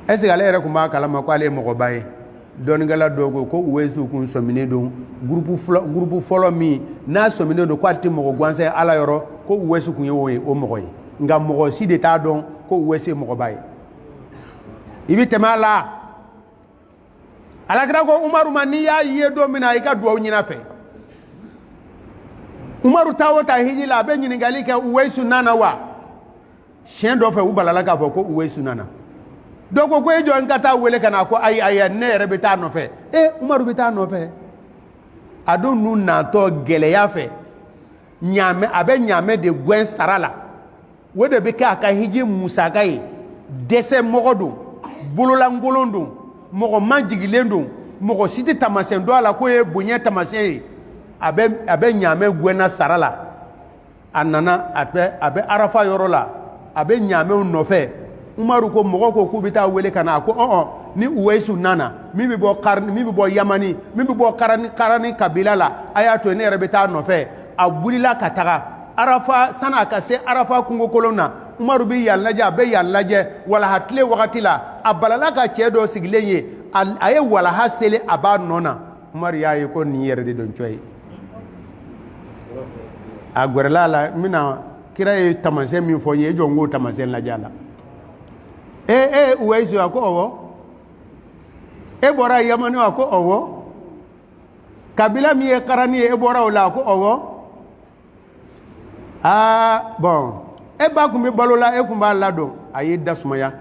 est-ce que ale yɛrɛ kun b'a kalama ko ale ye mɔgɔba ye dɔnnigala dɔ ko Uwaisu kun sɔminen don groupe fɔlɔ min n'a sɔminen don ko a tɛ mɔgɔ gansan ye Ala yɔrɔ ko Uwaisu kun ye o mɔgɔ ye nka mɔgɔ si de t'a dɔn ko Uwaisu ye mɔgɔba ye i bɛ tɛmɛ a la Alakira ko Umaru ma n'i y'a ye don min na i ka dugawu ɲini a fɛ Umaru taa o taa hiji la a bɛ ɲininkali kɛ Uwaisu nana wa siɲɛ dɔ fɛ u balala k'a fɔ ko Uwaisu nana dɔ ko e jɔ n ka taa wele ka na ko ayi ne yɛrɛ bɛ taa nɔfɛ Umaru bɛ taa nɔfɛ a don n'u natɔ gɛlɛya fɛ ɲaamɛ a bɛ ɲaamɛ de gɛn sara la o de bɛ kɛ a ka hiji musaka ye dɛsɛ mɔgɔ don bololankolon don mɔgɔ majigilen don mɔgɔ si tɛ tamasɛn dɔn a la k'o ye bonya tamasɛn ye a bɛ ɲaamɛ gɛnna sara la a nana a bɛ Arafa yɔrɔ la a bɛ ɲaamɛw nɔfɛ Umaru ko mɔgɔ ko k'u bɛ taa wele ka na a ko ni Uwaisu nana min bɛ bɔ Yamani min bɛ bɔ Karani kabila la a y'a to ne yɛrɛ bɛ taa nɔfɛ a wulila ka taga Arafa san'a ka se Arafa kungokolon na Umaru bɛ yan lajɛ a bɛ yan lajɛ walaha tile wagati la a balala ka cɛ dɔ sigilen ye a ye walaha seli a b'a nɔ na Umaru y'a ye ko nin yɛrɛ de don cɔ ye a gɛrɛla a la n bɛna kira ye tamasɛn min fɔ n ye e jɔ n k'o tamasɛn lajɛ a la Uwaisu a ko awɔ e bɔra Yamani a ko awɔ kabila min ye Karani ye e bɔra o la a ko awɔ bon e ba kun bɛ balo la e kun b'a ladon a y'i da sumaya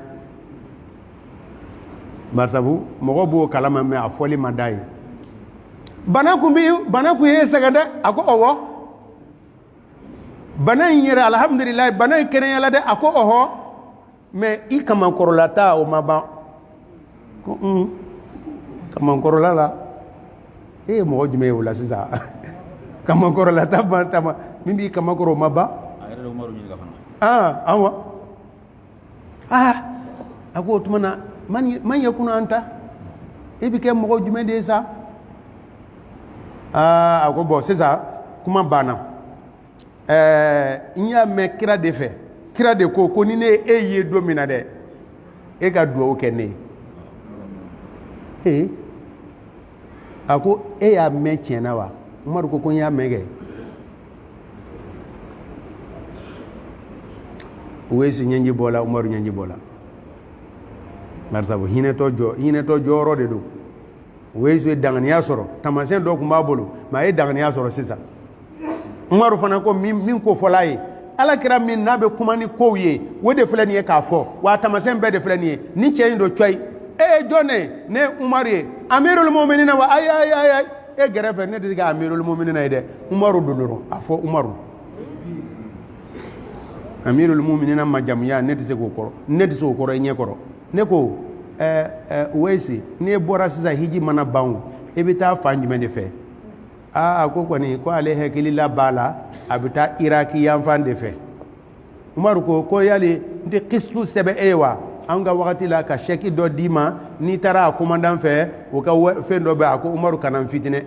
barisabu mɔgɔ b'o kalama mɛ a fɔli ma d'a ye bana kun ye sɛgɛn dɛ a ko awɔ bana in yɛrɛ alhamdulilayi bana in kɛnɛyala dɛ a ko ɔhɔ mais i kamankɔrɔlata o ma ban ko kamankɔrɔla la e ye mɔgɔ jumɛn ye o la sisan kamankɔrɔlata ban tama min b'i kamankɔrɔ o ma ban a yɛrɛ de Umaru ɲininka fana awɔ a ko o tuma na man yakunu anta e bɛ kɛ mɔgɔ jumɛn de ye sa a ko bon sisan kuma banna n y'a mɛn kira de fɛ kira de ko ni ne e ye don min na dɛ e ka dugawu kɛ ne ye a ko e y'a mɛn tiɲɛna wa Umaru ko n y'a mɛn kɛ Uwaisu ɲɛji bɔ la Umaru ɲɛji bɔ la barisabu hinɛtɔ jɔyɔrɔ de don Uwaisu ye danganiya sɔrɔ tamasɛn dɔ tun b'a bolo mais a ye danganiya sɔrɔ sisan Umaru fana ko min ko fɔla a ye Alakira min n'a bɛ kuma ni kow ye o de filɛ nin ye k'a fɔ wa tamasɛn bɛɛ de filɛ nin ye ni cɛ in do coyi jɔn ne Umaru ye Amirul Mu'minina wa ayi e gɛrɛfɛ ne tɛ se ka Amirul Mu'minina ye dɛ Umaru don dɔrɔn a fɔ Umaru Amirul Mu'minina majamuya ne tɛ se k'o kɔrɔ ne tɛ se k'o kɔrɔ i ɲɛ kɔrɔ ne ko Uwaisu n'e bɔra sisan hiji mana ban e bɛ taa fan jumɛn de fɛ a ko kɔni ko ale hakilila b'a la a bɛ taa Iraki yanfan de fɛ Umaru ko yali n tɛ kistu sɛbɛn e ye wa an ka wagati la ka sɛki dɔ d'i ma n'i taara a komandan fɛ o ka fɛn dɔ bɛ a ko Umaru kana n fitinɛ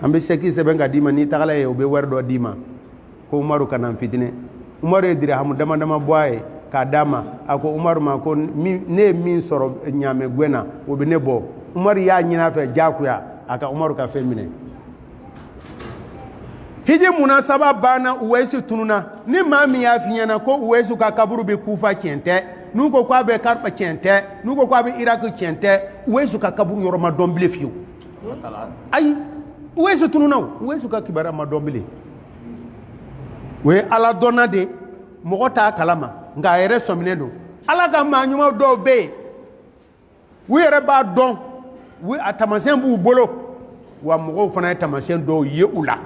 an bɛ sɛki sɛbɛn ka d'i ma n'i tagala ye o bɛ wari dɔ d'i ma ko Umaru kana n fitinɛ Umaru ye dirahamu dama dama bɔ a ye k'a d'a ma a ko Umaru ma ko ne ye min sɔrɔ ɲaamɛ gɛn na o bɛ ne bɔ Umaru y'a ɲini a fɛ diyagoya a ka Umaru ka fɛn minɛ hiji munasaba banna Uwaisu tununa ni maa min y'a f'i ɲɛna ko Uwaisu ka kaburu bɛ Kufa tiɲɛ tɛ n'u ko k'a bɛ Karba tiɲɛ tɛ n'u ko k'a bɛ Iraki tiɲɛ tɛ Uwaisu ka kaburu yɔrɔ ma dɔn bilen fiyewu ayi Uwaisu tununa Uwaisu ka kibaruya ma dɔn bilen o ye Ala dɔnna de mɔgɔ t'a kalama nka a yɛrɛ sɔminen don Ala ka maa ɲuman dɔw bɛ yen u yɛrɛ b'a dɔn a tamasɛn b'u bolo wa mɔgɔw fana ye tamasɛn dɔw ye u la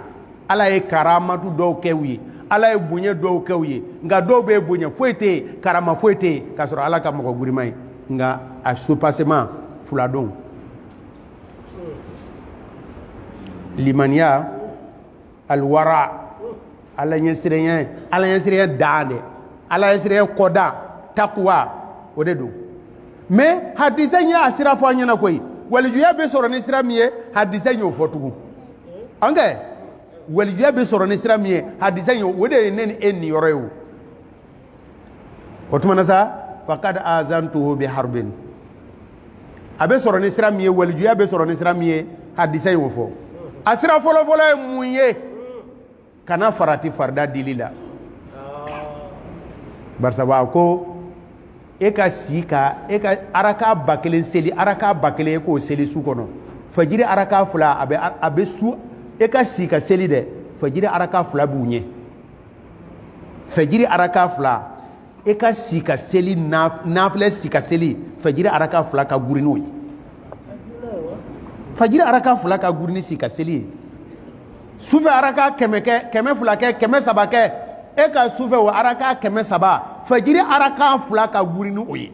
Ala ye karamatu dɔw kɛ u ye Ala ye bonya dɔw kɛ u ye nka dɔw bɛ bonya foyi tɛ yen karama foyi tɛ yen k'a sɔrɔ Ala ka mɔgɔ gurima ye nka a supasement fila don limaniya alwara Ala ɲɛsiranya dan dɛ Ala ɲɛsiranya kɔda takuwa o de don mais hadisa in y'a sira fɔ an ɲɛna koyi walijuya bɛ sɔrɔ ni sira min ye hadisa in y'o fɔ tugun an kɛ walijuya bɛ sɔrɔ ni sira min ye hadisa in o de ye ne ni e ni yɔrɔ ye o tuma na sa faqad azantuhu bi harbin a bɛ sɔrɔ ni sira min ye walijuya bɛ sɔrɔ ni sira min ye hadisa y'o fɔ a sira fɔlɔfɔlɔ ye mun ye kana farati farida dili la barisa ko e ka si ka e ka araka ba kelen seli araka ba kelen e k'o seli su kɔnɔ fajiri araka fila a bɛ su e ka si ka seli dɛ fajiri araka fila b'u ɲɛ fajiri araka fila e ka si ka seli nafilɛ si ka seli fajiri araka fila ka gurin n'o ye fajiri araka fila ka gurin ni si ka seli ye sufɛ araka kɛmɛ kɛ kɛmɛ fila kɛ kɛmɛ saba kɛ e ka sufɛ o araka kɛmɛ saba fajiri araka fila ka gurin ni o ye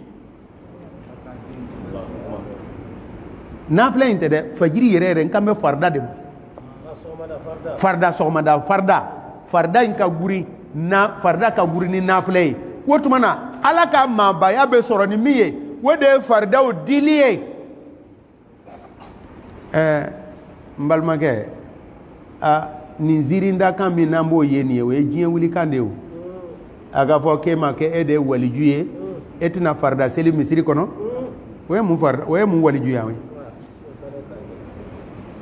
nafilɛ in tɛ dɛ fajiri yɛrɛ yɛrɛ n kan bɛ farida de ma farida sɔgɔmada farida in ka gurin farida ka gurin ni nafilɛ ye o tuma na ala ka maabaya bɛ sɔrɔ ni min ye o de ye faridaw dili ye n balimakɛ nin ziirinda kan min n'an b'o ye nin ye o ye diɲɛ wulikan de ye o a ka fɔ k'e ma k'e de ye waliju ye e tɛna farida seli misiri kɔnɔ o ye mun walijuya ye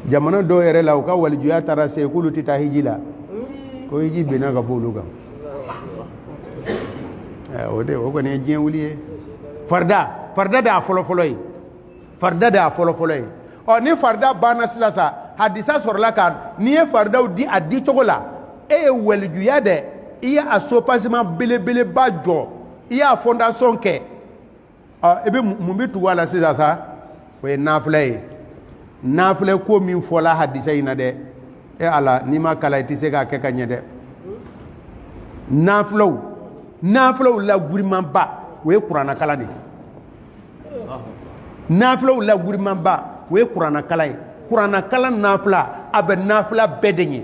jamana dɔw yɛrɛ la u ka walijuya taara se k'olu tɛ taa hiji la ko hiji benna ka bɔ olu kan o kɔni ye diɲɛ wuli ye farida de y'a fɔlɔfɔlɔ ye farida de y'a fɔlɔfɔlɔ ye ɔ ni farida banna sisan sa hadisa sɔrɔla ka n'i ye faridaw di a di cogo la e ye walijuya dɛ i ye a sopasima belebeleba jɔ i y'a fondation kɛ i bɛ mun bɛ tugu a la sisan sa o ye nafilɛ ye nafilɛ ko min fɔla hadisa in na dɛ e ala n'i ma kala i tɛ se k'a kɛ ka ɲɛ dɛ nafilɛw la gurimanba o ye kuranakala de ye nafilɛw la gurimanba o ye kuranakala ye kuranakala nafila a bɛ nafila bɛɛ de ɲɛ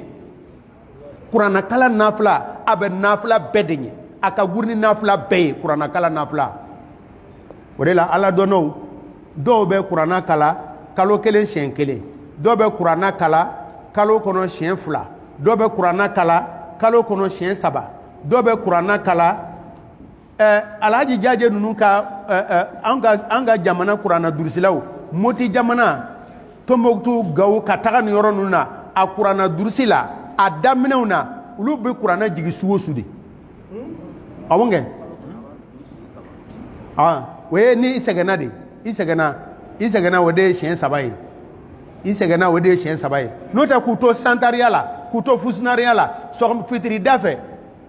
kuranakala nafila a bɛ nafila bɛɛ de ɲɛ a ka guri ni nafila bɛɛ ye kuranakala nafila o de la ala dɔnnaw dɔw bɛ kurana kala kalo kelen siɲɛ kelen dɔw bɛ kurana kala kalo kɔnɔ siɲɛ fila dɔw bɛ kurana kala kalo kɔnɔ siɲɛ saba dɔw bɛ kuranna kala alhaji jaje ninnu ka an ka jamana kuranna durusilaw moti jamana Tombouctou Gawo ka taga ni yɔrɔ ninnu na a kuranna durusi la a daminɛw na olu bɛ kuranna jigi su o su de awɔ nkɛ o ye ni i sɛgɛnna de i sɛgɛnna o de ye siɲɛ saba ye n'o tɛ k'u to santariya la k'u to fusinariya la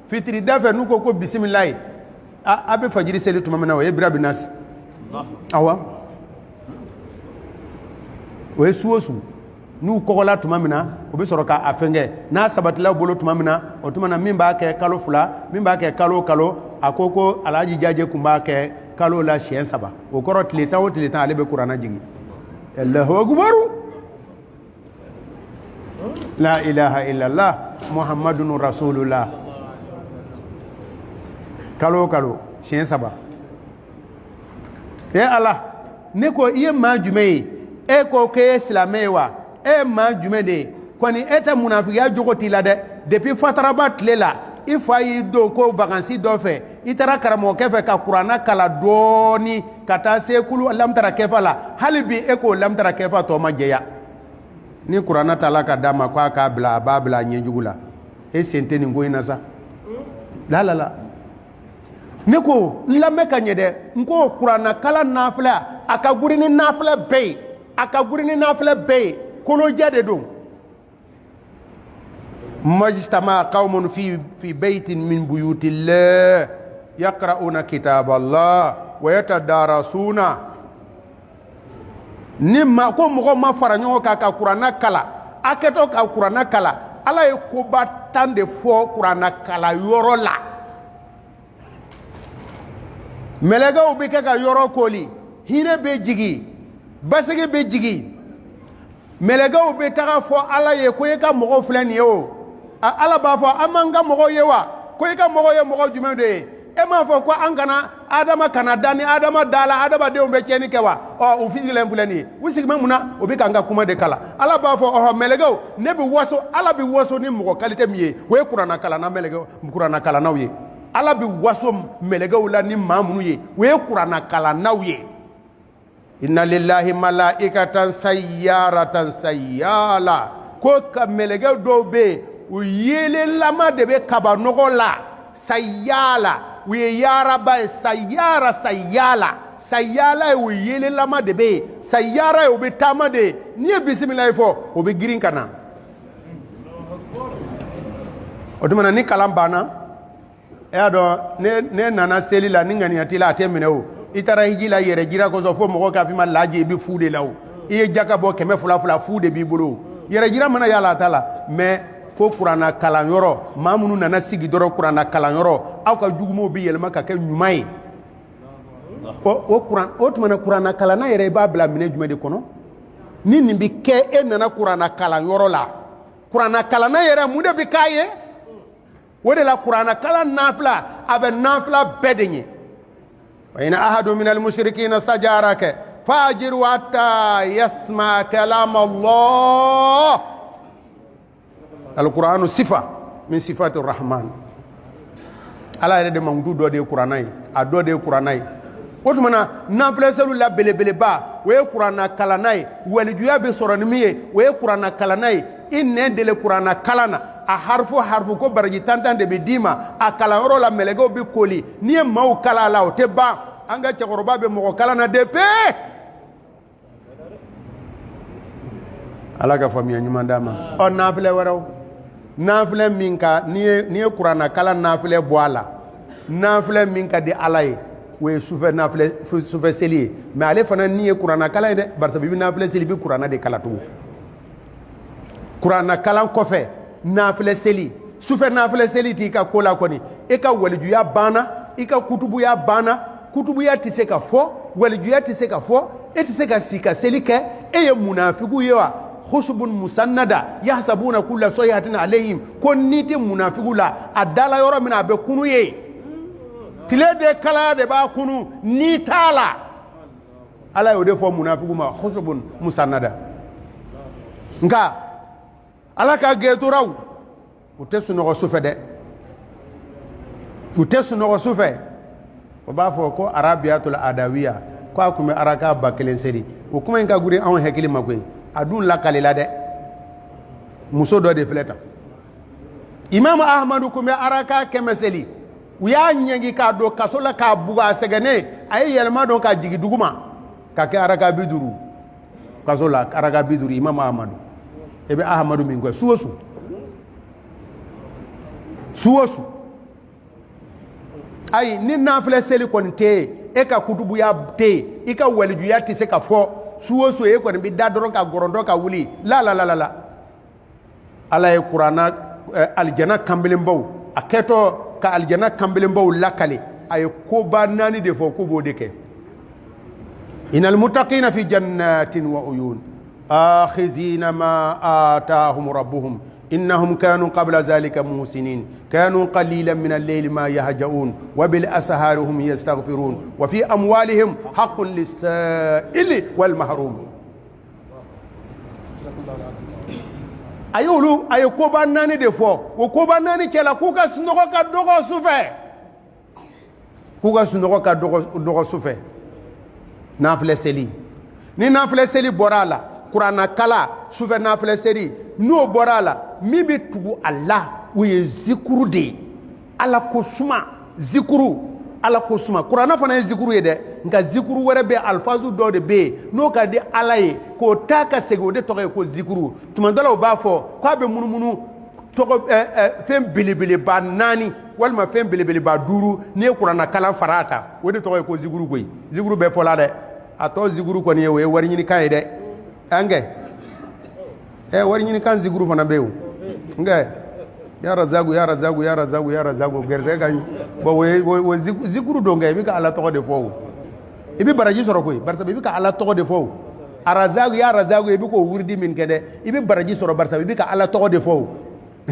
fitirida fɛ n'u ko bisimilayi a bɛ fajiri seli tuma min na o ye bira binasi awɔ o ye su o su n'u kɔgɔla tuma min na o bɛ sɔrɔ k'a fɛnkɛ n'a sabatila bolo tuma min na o tuma na min b'a kɛ kalo fila min b'a kɛ kalo a ko alhaji jaje kun b'a kɛ kalo la siɲɛ saba o kɔrɔ tile tan o tile tan ale bɛ kuranna jigin Allahu akbar la ilaha illallah muhammadun rasulullah kalo siɲɛ saba ala ne ko i ye maa jumɛn ye e ko k'e ye silamɛ ye wa e ye maa jumɛn de ye kɔni e tɛ munafigiya jogo t'i la dɛ depuis fataraba tile la i fa y'i don ko vacances dɔ fɛ i taara karamɔgɔkɛ fɛ ka kuranna kala dɔɔni ka taa se kulu lamtara kɛfa la hali bi e k'o lamtara kɛfa tɔ ma jɛya ni kuranna tala ka d'a ma k'a k'a bila a b'a bila a ɲɛjugu la e sen tɛ nin ko in na sa la ne ko n lamɛn ka ɲɛ dɛ n ko kuranna kala nafila a ka guri ni nafila bɛɛ ye kolojɛ de don majtama qawmun fi baytin min buyutillah yaqra'una kitaballah wa yatadarasuna ni ma ko mɔgɔ ma fara ɲɔgɔn kan ka kuranna kala a kɛtɔ ka kuranna kala ala ye koba 10 de fɔ kuranna kala yɔrɔ la mɛlɛkɛw bɛ kɛ ka yɔrɔ koli hinɛ bɛ jigi basigi bɛ jigi mɛlɛkɛw bɛ taga fɔ ala ye ko e ka mɔgɔw filɛ nin ye o ala b'a fɔ an m'an ka mɔgɔw ye wa ko e ka mɔgɔw ye mɔgɔ jumɛn de ye e m'a fɔ ko an kana adama kana da ni adama da la adamadenw bɛ tiɲɛni kɛ wa u fisilen filɛ nin ye u sigimɛ mun na u bɛ k'an ka kuma de kala ala b'a fɔ mɛlɛkɛw ne bɛ waso ala bɛ waso ni mɔgɔ qualité min ye o ye kuranna kalanna mɛlɛkɛw kuranna kalannaw ye ala bɛ waso mɛlɛkɛw la ni maa minnu ye o ye kuranna kalannaw ye inna lillahi malaikatan sayyaratan sayyala ko ka melege do be u yele lama de be kaba nogo la sayyala u yara ba sayyara sayyala sayyala u yele lama de be sayyara u be tama de ni bismillah fo u be girin kana o tumana ni kalam bana e do ne nana seli la ni ngani atila atemine o itara hijila yere jira ko so fo mo ka fi ma laje bi fude law iye jaka bo keme fula fude bi bolo yere jira mana yala tala mais ko qur'ana kalan yoro mamunu nana sigi doro qur'ana kalan yoro aw ka jugumo bi yelma ka ke nyumay o qur'an o tumana qur'ana kalana yere ba bla mine jume de kono ni bi ke e nana qur'ana kalan yoro la qur'ana kalana yere mu de bi kaye wode la qur'ana kalan nafla abe nafla bedenye wa ina ahadu min al mushrikin istajaraka fajir hatta yasma kalam Allah al-Qur'anu sifa min sifati ar-Rahman ala yede mangdu do de Qur'anai a do de Qur'anai otumana nafla selu la belebele ba we Qur'ana kalanai walijuya be soronimiye we Qur'ana kalanai inne de le Qur'ana kalana a harfu ko baraji tantan de be dima a kalanyoro la melego be koli ni maw kala la o te ba anga chakoroba be mo kalana de pe ala ka famiya nyuma dama o nafile waraw nafile minka ni Qur'ana kala nafile boala nafile minka de alaye we souffre nafile souffre seli mais ale fana ni Qur'ana kala de barsa bi nafile seli bi Qur'ana de kala tu Qur'ana kala ko fe nafile seli souffre nafile seli ti ka kola koni e ka walijuya bana e ka kutubu ya bana kutubu ya tise ka fo walijuya tise ka fo e tise ka sika seli ke e ye munafiku yewa khushubun musannada yahsabuna kulla sayhatin alayhim konniti munafiku la adala yoro mina be kunu ye tile de kala de ba kunu ni tala ala yo de fo munafiku ma khushubun musannada nga ala ka geto raw utesu no sufe de utesu no sufe o ba fo ko arabiyatul adawiya ko akume araka bakelen seri o kuma en ka guri an hekili makoy adun la kalila de muso do de fleta imam ahmadu kuma araka kemeseli uya nyengi ka do kasola ka buga segene ay yelma do ka jigi duguma ka ke araka biduru kasola araka biduru imam ahmadu ebe ahmadu min ko suwosu ay ni nafile seli kon te e ka kutubu ya te e ka waliju ya te se ka fo suwosu e kon bi dadoro ka gorondo ka wuli la ala e qur'ana aljana kambilim baw aketo ka aljana kambilim baw lakale ay ko banani de fo ko bodeke inal muttaqina fi jannatin wa uyun akhizina ma ataahum rabbuhum إنهم كانوا قبل ذلك محسنين كانوا قليلا من الليل ما يهجؤون وبالأسحار هم يستغفرون وفي أموالهم حق للسائل والمحروم ayolu ay ko banani de fo o ko banani kela ku ka sunogo ka dogo sufe ku ka sunogo ka dogo sufe nafile seli ni nafile seli borala qur'ana kala sufe nafile seli no borala mi be tugu Allah o ye zikuru de ala ko suma zikuru ala ko suma qur'ana fana ye zikuru ye de nka zikuru were be alfazu do de be no ka di ala ye ko taka sego de to ko zikuru tumandala o ba fo ko be munumunu to fem bilibili ba nani walma fem bilibili ba duru ne qur'ana kala farata o de to ko zikuru koy zikuru be fola de ato zikuru ko ne we wari nyini kay de ange wari nyini kan zikuru fana be o nge ya razagu gerze ga bo we zikuru do nge bi ka ala to de fo ibi baraji soro koy barsa bi ka ala to de fo arazagu ya razagu ibi ko wurdi min kede ibi baraji soro barsa bi ka ala to de fo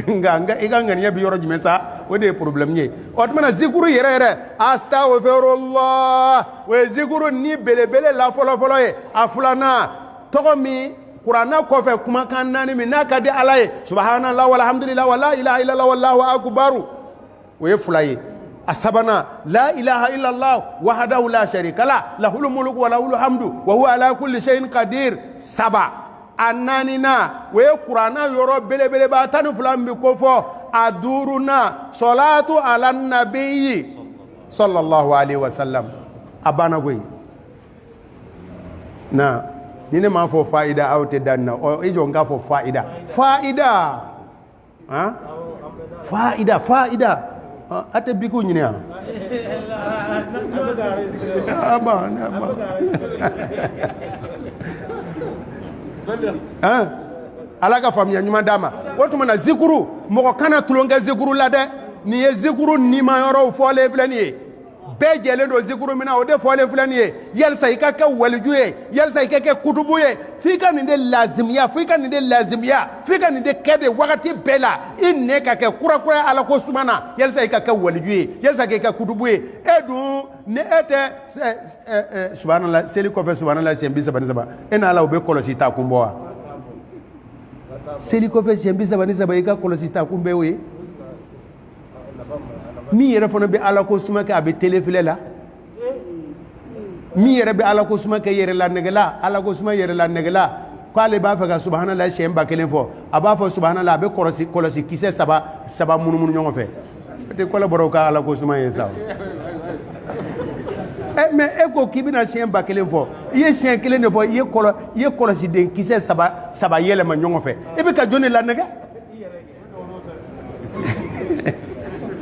nga iga ngani bi yoro jimesa o de problem nye otmana zikuru yere astaghfirullah we zikuru ni belebele la folo ye afulana to mi Qur'ana ko fe kuma kan nani mi nakadi alaye subhanallah walhamdulillah wala ilaha illallah wallahu akbar we fulaye asabana la ilaha illa Allah wahdahu la sharika la lahul mulku wa lahul hamdu wa huwa ala kulli shay'in qadir saba ananina we qur'ana yoro belebele ba tanu fulam bi ko fo aduruna salatu ala nabiyyi sallallahu alaihi wasallam abana goy na nine ma fo faida awte danna o ijo nga fo faida ha faida ate biku nyine aba alaka famiya nyuma dama wotu mana zikuru moko kana tulonga zikuru la de ni ye zikuru ni ma yoro fo le flani be jele do zikuru mina o de fo le flani yel sa ikaka waljuye yel sa ikaka kutubuye fika ni de lazimiya fika ni de kede wakati bela inne ka ke kura ala ko sumana yel sa ikaka waljuye yel sa ikaka kutubuye edu ne ete subhanallah seli ko fe subhanallah sembi sabani ena ala obe kolosi ta kumboa seli ko fe sembi sabani ika kolosi ta kumbe we mi yere fona be ala ko suma ka be telefile la mi yere be ala ko suma ka yere la negela ala ko suma yere la negela ko ale ba fa ka subhanallah shemba kelen fo aba fo subhanallah be kolosi kise saba munumunu nyongo fe te ko la boroka ala ko suma yesa mais eko kibina shemba kelen fo ye shen kelen fo ye kolosi den kise saba yele ma nyongo fe e be ka joni la nege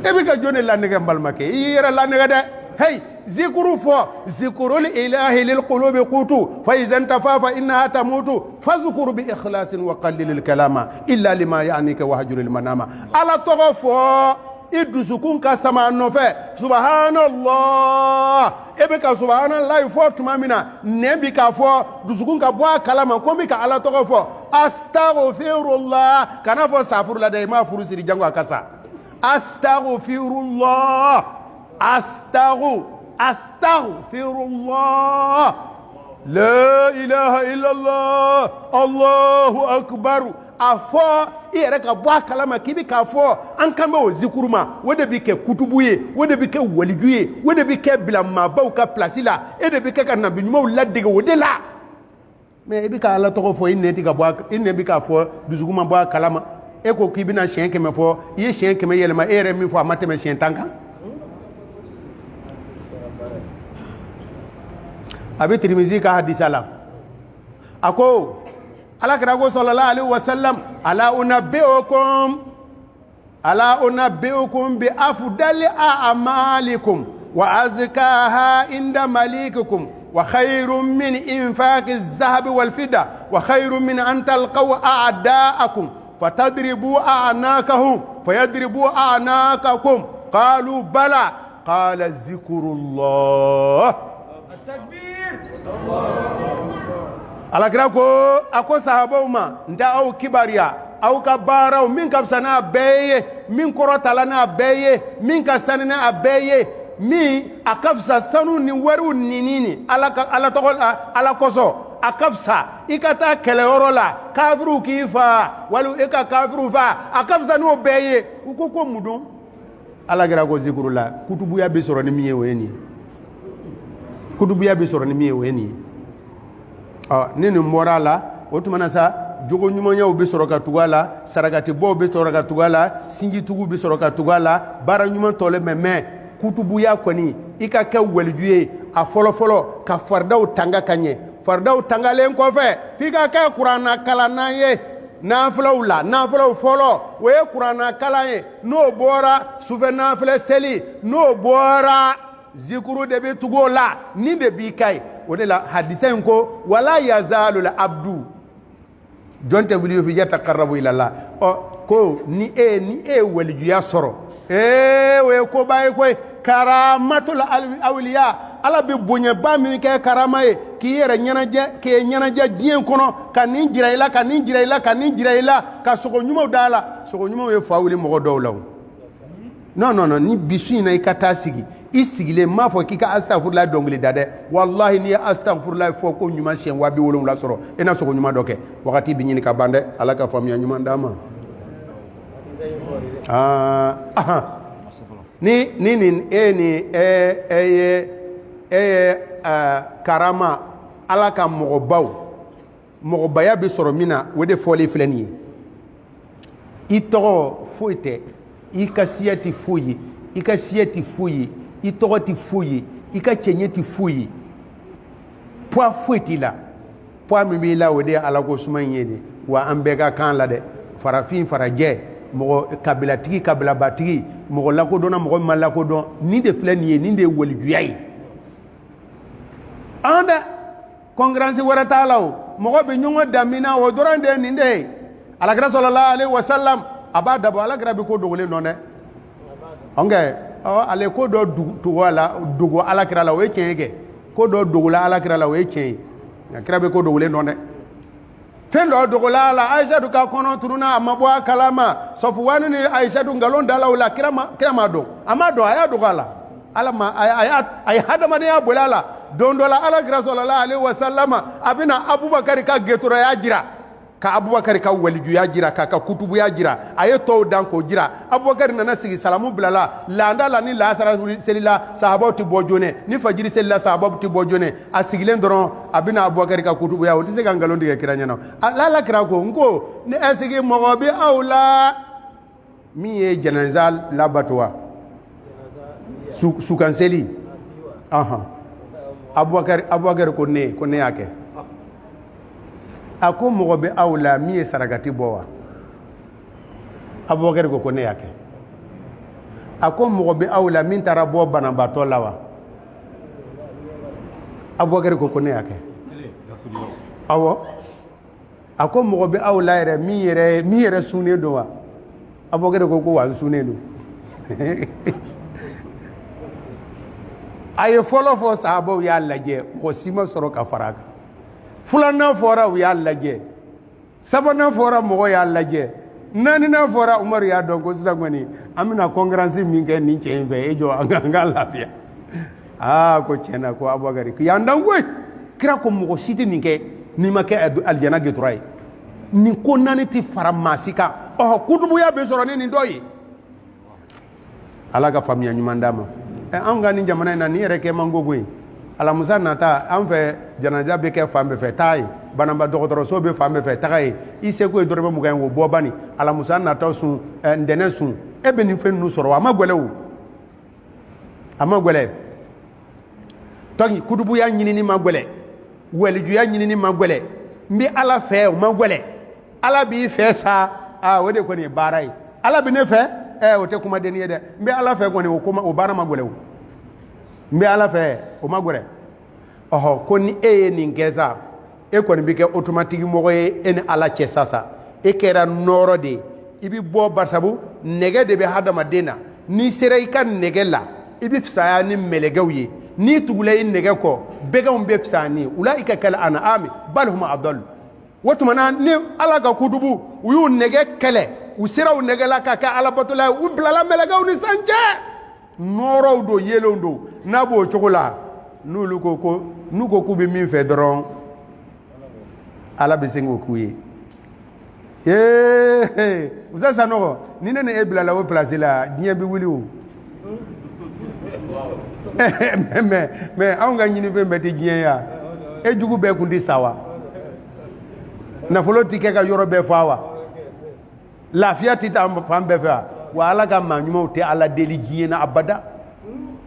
ebe ka jone la nege mbalmake yira la nege de hey zikru fo zikrul ilahi lil qulubi qutu fa idan tafafa innaha tamutu fazkuru bi ikhlasin wa qallil kalama illa lima ya'nika wahjuril manama ala togo fo idusukun ka sama no fe subhanallah ebe ka subhanallah fo tumamina nembi ka fo dusukun ka bo kalama komi ka ala togo fo astaghfirullah kana fo safurla de ma furu siri jango akasa astaghfirullah la ilaha illallah allahu akbar afo ere ka bo kalama kibi ka fo an kambe o zikuruma wode bi ke kutubuye wode bi ke walijuye wode bi ke bilamma bawka placila ede bi ke kana binyuma ladde wode la mais bi ka ala to fo inne ti ka bo inne bi ka fo duzuguma bo kalama e ko kibina shen keme fo ye shen keme yelma ere mi fo amateme shen tanka abi Tirmizi ka hadisala ako ala kirago sallallahu alaihi wasallam ala unabbiukum bi afdali a'malikum wa azkaha inda malikikum wa khairun min infaqi az-zahabi wal fidda wa khairun min an talqaw a'da'akum fatadribu a'nakahum fayadribu a'nakakum qalu bala qala zikrullah at-takbir ala kira ko ako sahabaw ma nda aw kibaria aw ka baaraw min ka sana beye min korotala na beye min ka sanina abeye mi akafsa sanu ni waru ninini ala togol ala koso akafsa ikata kele orola kafru kifa walu ika kafru fa akafsa no beye ukoko mudun ala kira ko zikrullah kutubu ya bisoro ni miye weni kutubu ya bisoro ni miye weni nini morala otumana sa jogo nyumonya obe soroka tugala saragati bo be soroka tugala singi tugu be soroka tugala bara nyuma tole meme kutubu ya koni ika ke welijuye a folo ka fardaw tanga kanye fardaw tanga len ko fe fika ka qur'ana kala naye naflaw folo we qur'ana kala ye no bora sufe nafla seli no bora zikuru de be tugola ni de bi kai wala hadisen ko wala yazalu al abdu jonte wuli fi yataqarrabu ila Allah ko ni e waliju ya soro we ko bay ko karamatul awliya ala be bonya ba mi ke karamaye ki yere nyanaja dien kono kanin jiraila ka sogo nyumo dala sogo nyumo we fawuli mo dowlaw non ni bisu na ikata sigi isigile ma fo kika astaghfirullah dongli dade wallahi ni astaghfirullah fo ko nyuma shen wabi wolum la soro ena so ko nyuma doke wakati bi nyini ka bande ala ka fam ya nyuma ndama ni karama ala ka mɔgɔbaya bɛ sɔrɔ min na o de fɔlen filɛ nin ye i tɔgɔ foyi tɛ i ka siya tɛ foyi ye i ka siya tɛ foyi ye i tɔgɔ tɛ foyi ye i ka cɛɲɛ tɛ foyi ye poids foyi t'i la poids min b'i la o de ye ala ko suma in ye de wa an bɛɛ ka kan la dɛ farafin farajɛ mɔgɔ kabilatigi kabilabatigi mɔgɔ lakodɔnna mɔgɔ min ma lakodɔn nin de filɛ nin ye nin de ye walijuya ye an dɛ concurrence wɛrɛ t'a la o mɔgɔ bɛ ɲɔgɔn damina o dɔrɔn de ye nin de ye alakira sallallahu alaihi wasallam a b'a dabɔ alakira bɛ ko dogolen dɔn dɛ ɔnkɛ ale ko dɔ dogo alakira la o ye tiɲɛ ye kɛ ko dɔ dogola alakira la o ye tiɲɛ ye nka kira bɛ ko dogolen dɔn dɛ fɛn dɔ dogola a la ayisatu ka kɔnɔ tununa a ma bɔ a kalama sɔfuwani ni ayisatu nkalon dala o la kira ma dɔn a ma dɔn a y'a dogo a la ala ma a ye hadamadenya boli a la don dɔ la alakira sallallahu alaihi wasallama a bɛna abubakari ka gɛtɔrɔya jira ka abubakari ka walijuya jira k'a ka kutubuya jira a ye tɔw dan k'o jira abubakari nana sigi salamu bilala laada la ni lasara selila sahabaw tɛ bɔ joona ni fajiri selila sahabaw tɛ bɔ joona a sigilen dɔrɔn a bɛna abubakari ka kutubuya o tɛ se ka nkalon tigɛ kira ɲɛna ala kira ko n ko ni ɛseke mɔgɔ bɛ aw la min ye janaza labato wa sukanseli abubakari ko ne y'a kɛ a ko mɔgɔ bɛ aw la min ye sarakati bɔ wa abubakari ko ne y'a kɛ a ko mɔgɔ bɛ aw la min taara bɔ banabaatɔ la wa abubakari ko ne y'a kɛ awɔ a ko mɔgɔ bɛ aw la yɛrɛ min yɛrɛ sunnen don wa abubakari ko wa n sunnen don a ye fɔlɔ fɔ sahabaw y'a lajɛ mɔgɔ si ma sɔrɔ ka fara a kan filanan fɔra u y'a lajɛ sabanan fɔra mɔgɔ y'a lajɛ naaninan fɔra umaru y'a dɔn ko sisan kɔni an bɛna concurrence min kɛ nin cɛ in fɛ e jɔ an ka lafiya ko tiɲɛna ko abubakari y'an dan koyi kira ko mɔgɔ si tɛ nin kɛ n'i ma kɛ alijana gɛtɔra ye nin ko naani tɛ fara maa si kan kutubuya bɛ sɔrɔ ni nin dɔ ye ala ka faamuya ɲuman d'a ma an ka nin jamana in na nin yɛrɛ kɛ man go koyi alamusa nata an fɛ janaja bɛ kɛ fan bɛɛ fɛ taa ye banaba dɔgɔtɔrɔso bɛ fan bɛɛ fɛ taga ye i seko ye dɔrɔmɛ 20 ye o bɔ bani alamusa nata sun ntɛnɛ sun e bɛ nin fɛn ninnu sɔrɔ a ma gɛlɛ o a ma gɛlɛ tɔnki kutubuya ɲinini ma gɛlɛ walijuya ɲinini ma gɛlɛ n bɛ ala fɛ o ma gɛlɛ ala b'i fɛ sa o de kɔni ye baara ye ala bɛ ne fɛ o tɛ kumadenni ye dɛ n bɛ ala fɛ kɔni o baara ma gɛlɛ o n bɛ ala fɛ o ma gɛlɛ ko ni e ye nin kɛ sa e kɔni bɛ kɛ automatique mɔgɔ ye e ni ala cɛ sa e kɛra nɔrɔ de ye i bɛ bɔ barisabu nɛgɛ de bɛ hadamaden na n'i sera i ka nɛgɛ la i bɛ fisaya ni mɛlɛkɛw ye n'i tugula i nɛgɛ kɔ bɛgɛw bɛ fisaya ni ulaika kal an'ami bal hum adall o tuma na ni ala ka kutubu u y'u nɛgɛ kɛlɛ u sera u nɛgɛ la ka kɛ alabatola ye u bilala mɛlɛkɛw ni san cɛ nɔrɔw don yelenw don n'a b'o cogo la n'u ko k'u bɛ min fɛ dɔrɔn ala bɛ se k'o k'u ye usa sanɔgɔ ni ne ni e bilala o place la diɲɛ bɛ wuli o mais anw ka ɲinifɛn bɛɛ tɛ diɲɛ ya e jugu bɛɛ kun tɛ sa wa nafolo tɛ kɛ ka yɔrɔ bɛɛ fa wa lafiya tɛ taa fan bɛɛ fɛ wa ala ka maa ɲumanw tɛ ala deli diɲɛ na abada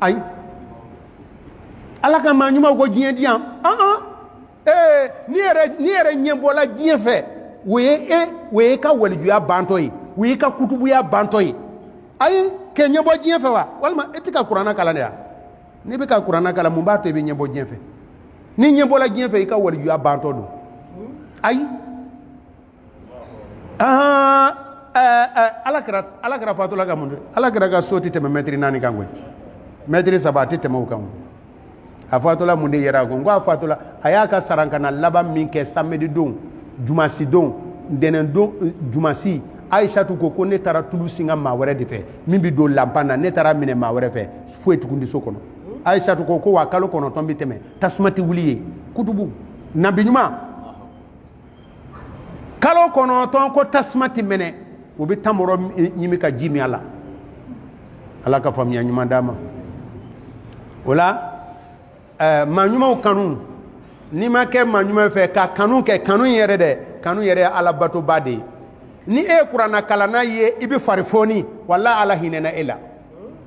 ayi ala ka maa ɲumanw ko diɲɛ di yan n'i yɛrɛ ɲɛ bɔla diɲɛ fɛ o ye ka walijuya bantɔ ye o ye ka kutubuya bantɔ ye ayi k'e ɲɛ bɔ diɲɛ fɛ wa walima e tɛ ka kuranna kalan de wa n'i bɛ ka kuranna kalan mun b'a to i bɛ ɲɛ bɔ diɲɛ fɛ n'i ɲɛ bɔla diɲɛ fɛ i ka walijuya bantɔ don ayi alakira fatula ka mun de alakira ka so tɛ tɛmɛ mɛtiri 4 kan koyi mɛtiri 7 a tɛ tɛmɛ o kan a fatula mun de yɛrɛ ko n ko a fatula a y'a ka sarankana laban min kɛ samedi don jumasi don ntɛnɛn don jumasi ayisatu ko ne taara tulu singa maa wɛrɛ de fɛ min bɛ don lanpan na ne taara minɛ maa wɛrɛ fɛ foyi tugun tɛ so kɔnɔ ayisatu ko wa kalo 9 bɛ tɛmɛ tasuma tɛ wuli ye kutubu nabi ɲuman kalo 9 ko tasuma tɛ minɛ o bɛ tamɔrɔ ɲimi ka ji min a la ala ka faamuya ɲuman d'a ma o la maa ɲumanw kanu n'i ma kɛ maa ɲuman fɛ ka kanu kɛ kanu in yɛrɛ dɛ kanu yɛrɛ ye ala batoba de ye ni e ye kuranna kalanna ye i bɛ fari foni wala ala hinɛna e la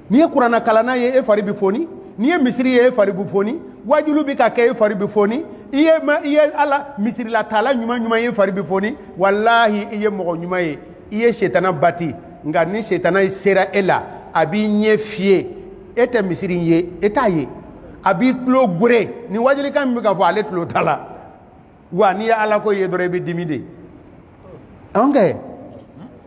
n'i ye kuranna kalanna ye e fari bɛ foni n'i ye misiri ye e fari bɛ foni wajulu bɛ ka kɛ e fari bɛ foni i ye ala misirila taala ɲuman ɲuman ye e fari bɛ foni walahi i ye mɔgɔ ɲuman ye i ye setana bati nka ni setana sera e la a b'i ɲɛ fiyɛ e tɛ misiri ye e t'a ye a b'i tulo gore ni wajilikan min bɛ ka fɔ ale tulo t'a la wa n'i ye ala ko ye dɔrɔn i bɛ dimi de an kɛ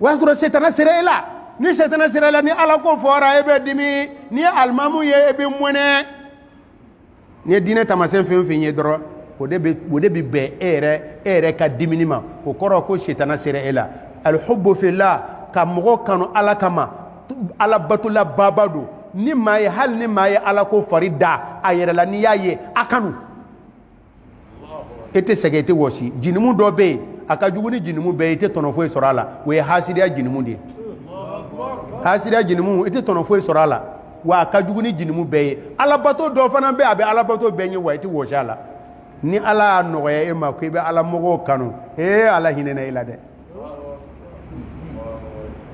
o y'a sɔrɔ setana sera e la ni setana sera e la ni ala ko fɔra e bɛ dimi ni ye alimamu ye e bɛ mɔnɛ ni ye diinɛ taamasiyɛn fɛn o fɛn ye dɔrɔn o de bɛ bɛn e yɛrɛ ka dimini ma o kɔrɔ ko setana sera e la alihubbu fillah ka mɔgɔ kanu ala kama ala batola baba don ni maa ye hali ni maa ye ala ko fari da a yɛrɛ la n'i y'a ye a kanu e tɛ sɛgɛn e tɛ wɔsi jinimu dɔ bɛ yen a ka jugu ni jinimu bɛɛ ye i tɛ tɔnɔ foyi sɔrɔ a la o ye hasidiya jinimu de ye hasidiya jinimu i tɛ tɔnɔ foyi sɔrɔ a la wa a ka jugu ni jinimu bɛɛ ye alabato dɔ fana bɛ a bɛ alabato bɛɛ ɲɛ wa i tɛ wɔsi a la ni ala y'a nɔgɔya e ma ko i bɛ ala mɔgɔw kanu ala hinɛna e la dɛ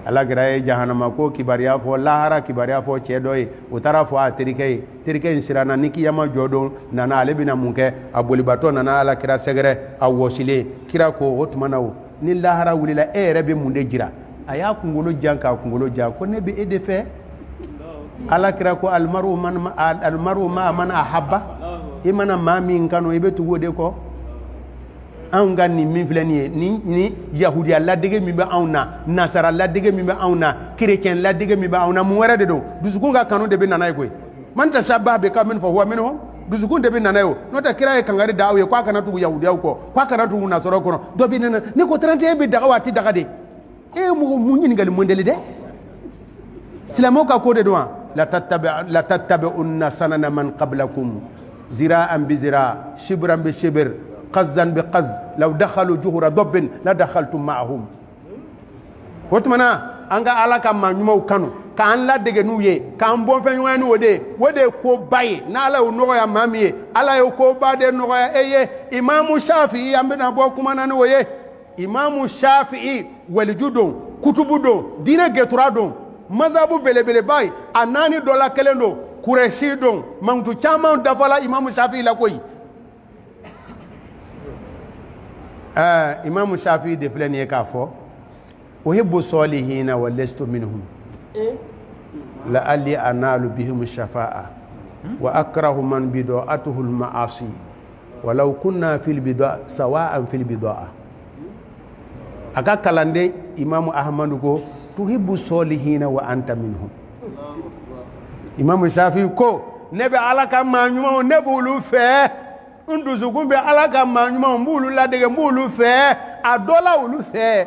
ala kɛra ye jahanama ko kibariya fɔ lahara kibariya fɔ cɛ dɔ ye o taara fɔ a terikɛ ye terikɛ in siranna ni kiyama jɔ don nana ale bɛna mun kɛ a bolibatɔ nana ala kira sɛgɛrɛ a wɔsilen kira ko o tuma na o ni lahara wulila e yɛrɛ bɛ mun de jira a y'a kunkolo jan k'a kunkolo jan ko ne bɛ e de fɛ ala kira ko alimaru ma man ahabba i mana maa min kanu i bɛ tugu o de kɔ anw ka nin min filɛ nin ye ni yahudiya ladege min bɛ anw na nasara ladege min bɛ anw na kerecɛn ladege min bɛ anw na mun wɛrɛ de don dusukun ka kanu de bɛ nana ye koyi man tashabbaha biqawmin fahuwa minhum dusukun de bɛ nana ye o n'o tɛ kira ye kangari da aw ye k'a kana tugu yahudiyaw kɔ k'a kana tugu nasaraw kɔnɔ dɔ bɛ nana ne ko 31 bɛ daga wa a tɛ daga de e ye mɔgɔ mun ɲininkali mɔndɛli dɛ silamɛw ka ko de don wa latattabi'unna sanana man qablakum zira'an bi zira' shibran bi shibr qazan bi qaz law dakhalu juhura dabbin la dakhaltum ma'ahum o tumana an ka ala ka maa ɲumanw kanu k'an ladege n'u ye k'an bɔnfɛn ɲɔgɔn n'o de ye koba ye n'ala y'o nɔgɔya maa min ye ala y'o koba de nɔgɔya e ye imamu shafi'i an bɛna bɔ kuma na n'o ye imamu shafi'i waliju don kutubu don diinɛ gɛtura don mazabu belebeleba ye a naani dɔ la kelen don kurɛsi don mankutu caman dafala imamu shafi'i la koyi imamu shafi'i de filɛ nin ye k'a fɔ uhibbu salihina wa lastu minhum la'alli analu bihim shafa'a wa akrahu man bida'atuhu al-ma'asi walau kunna fil bida' sawa'an fil bida'a aka kalande imamu ahmadu ko tuhibbu salihina wa anta minhum imamu shafi'i ko ne bɛ ala ka maa ɲumanw ne b'olu fɛ n dusukun bɛ ala ka maa ɲumanw n b'olu ladege n b'olu fɛ a dɔ la olu fɛ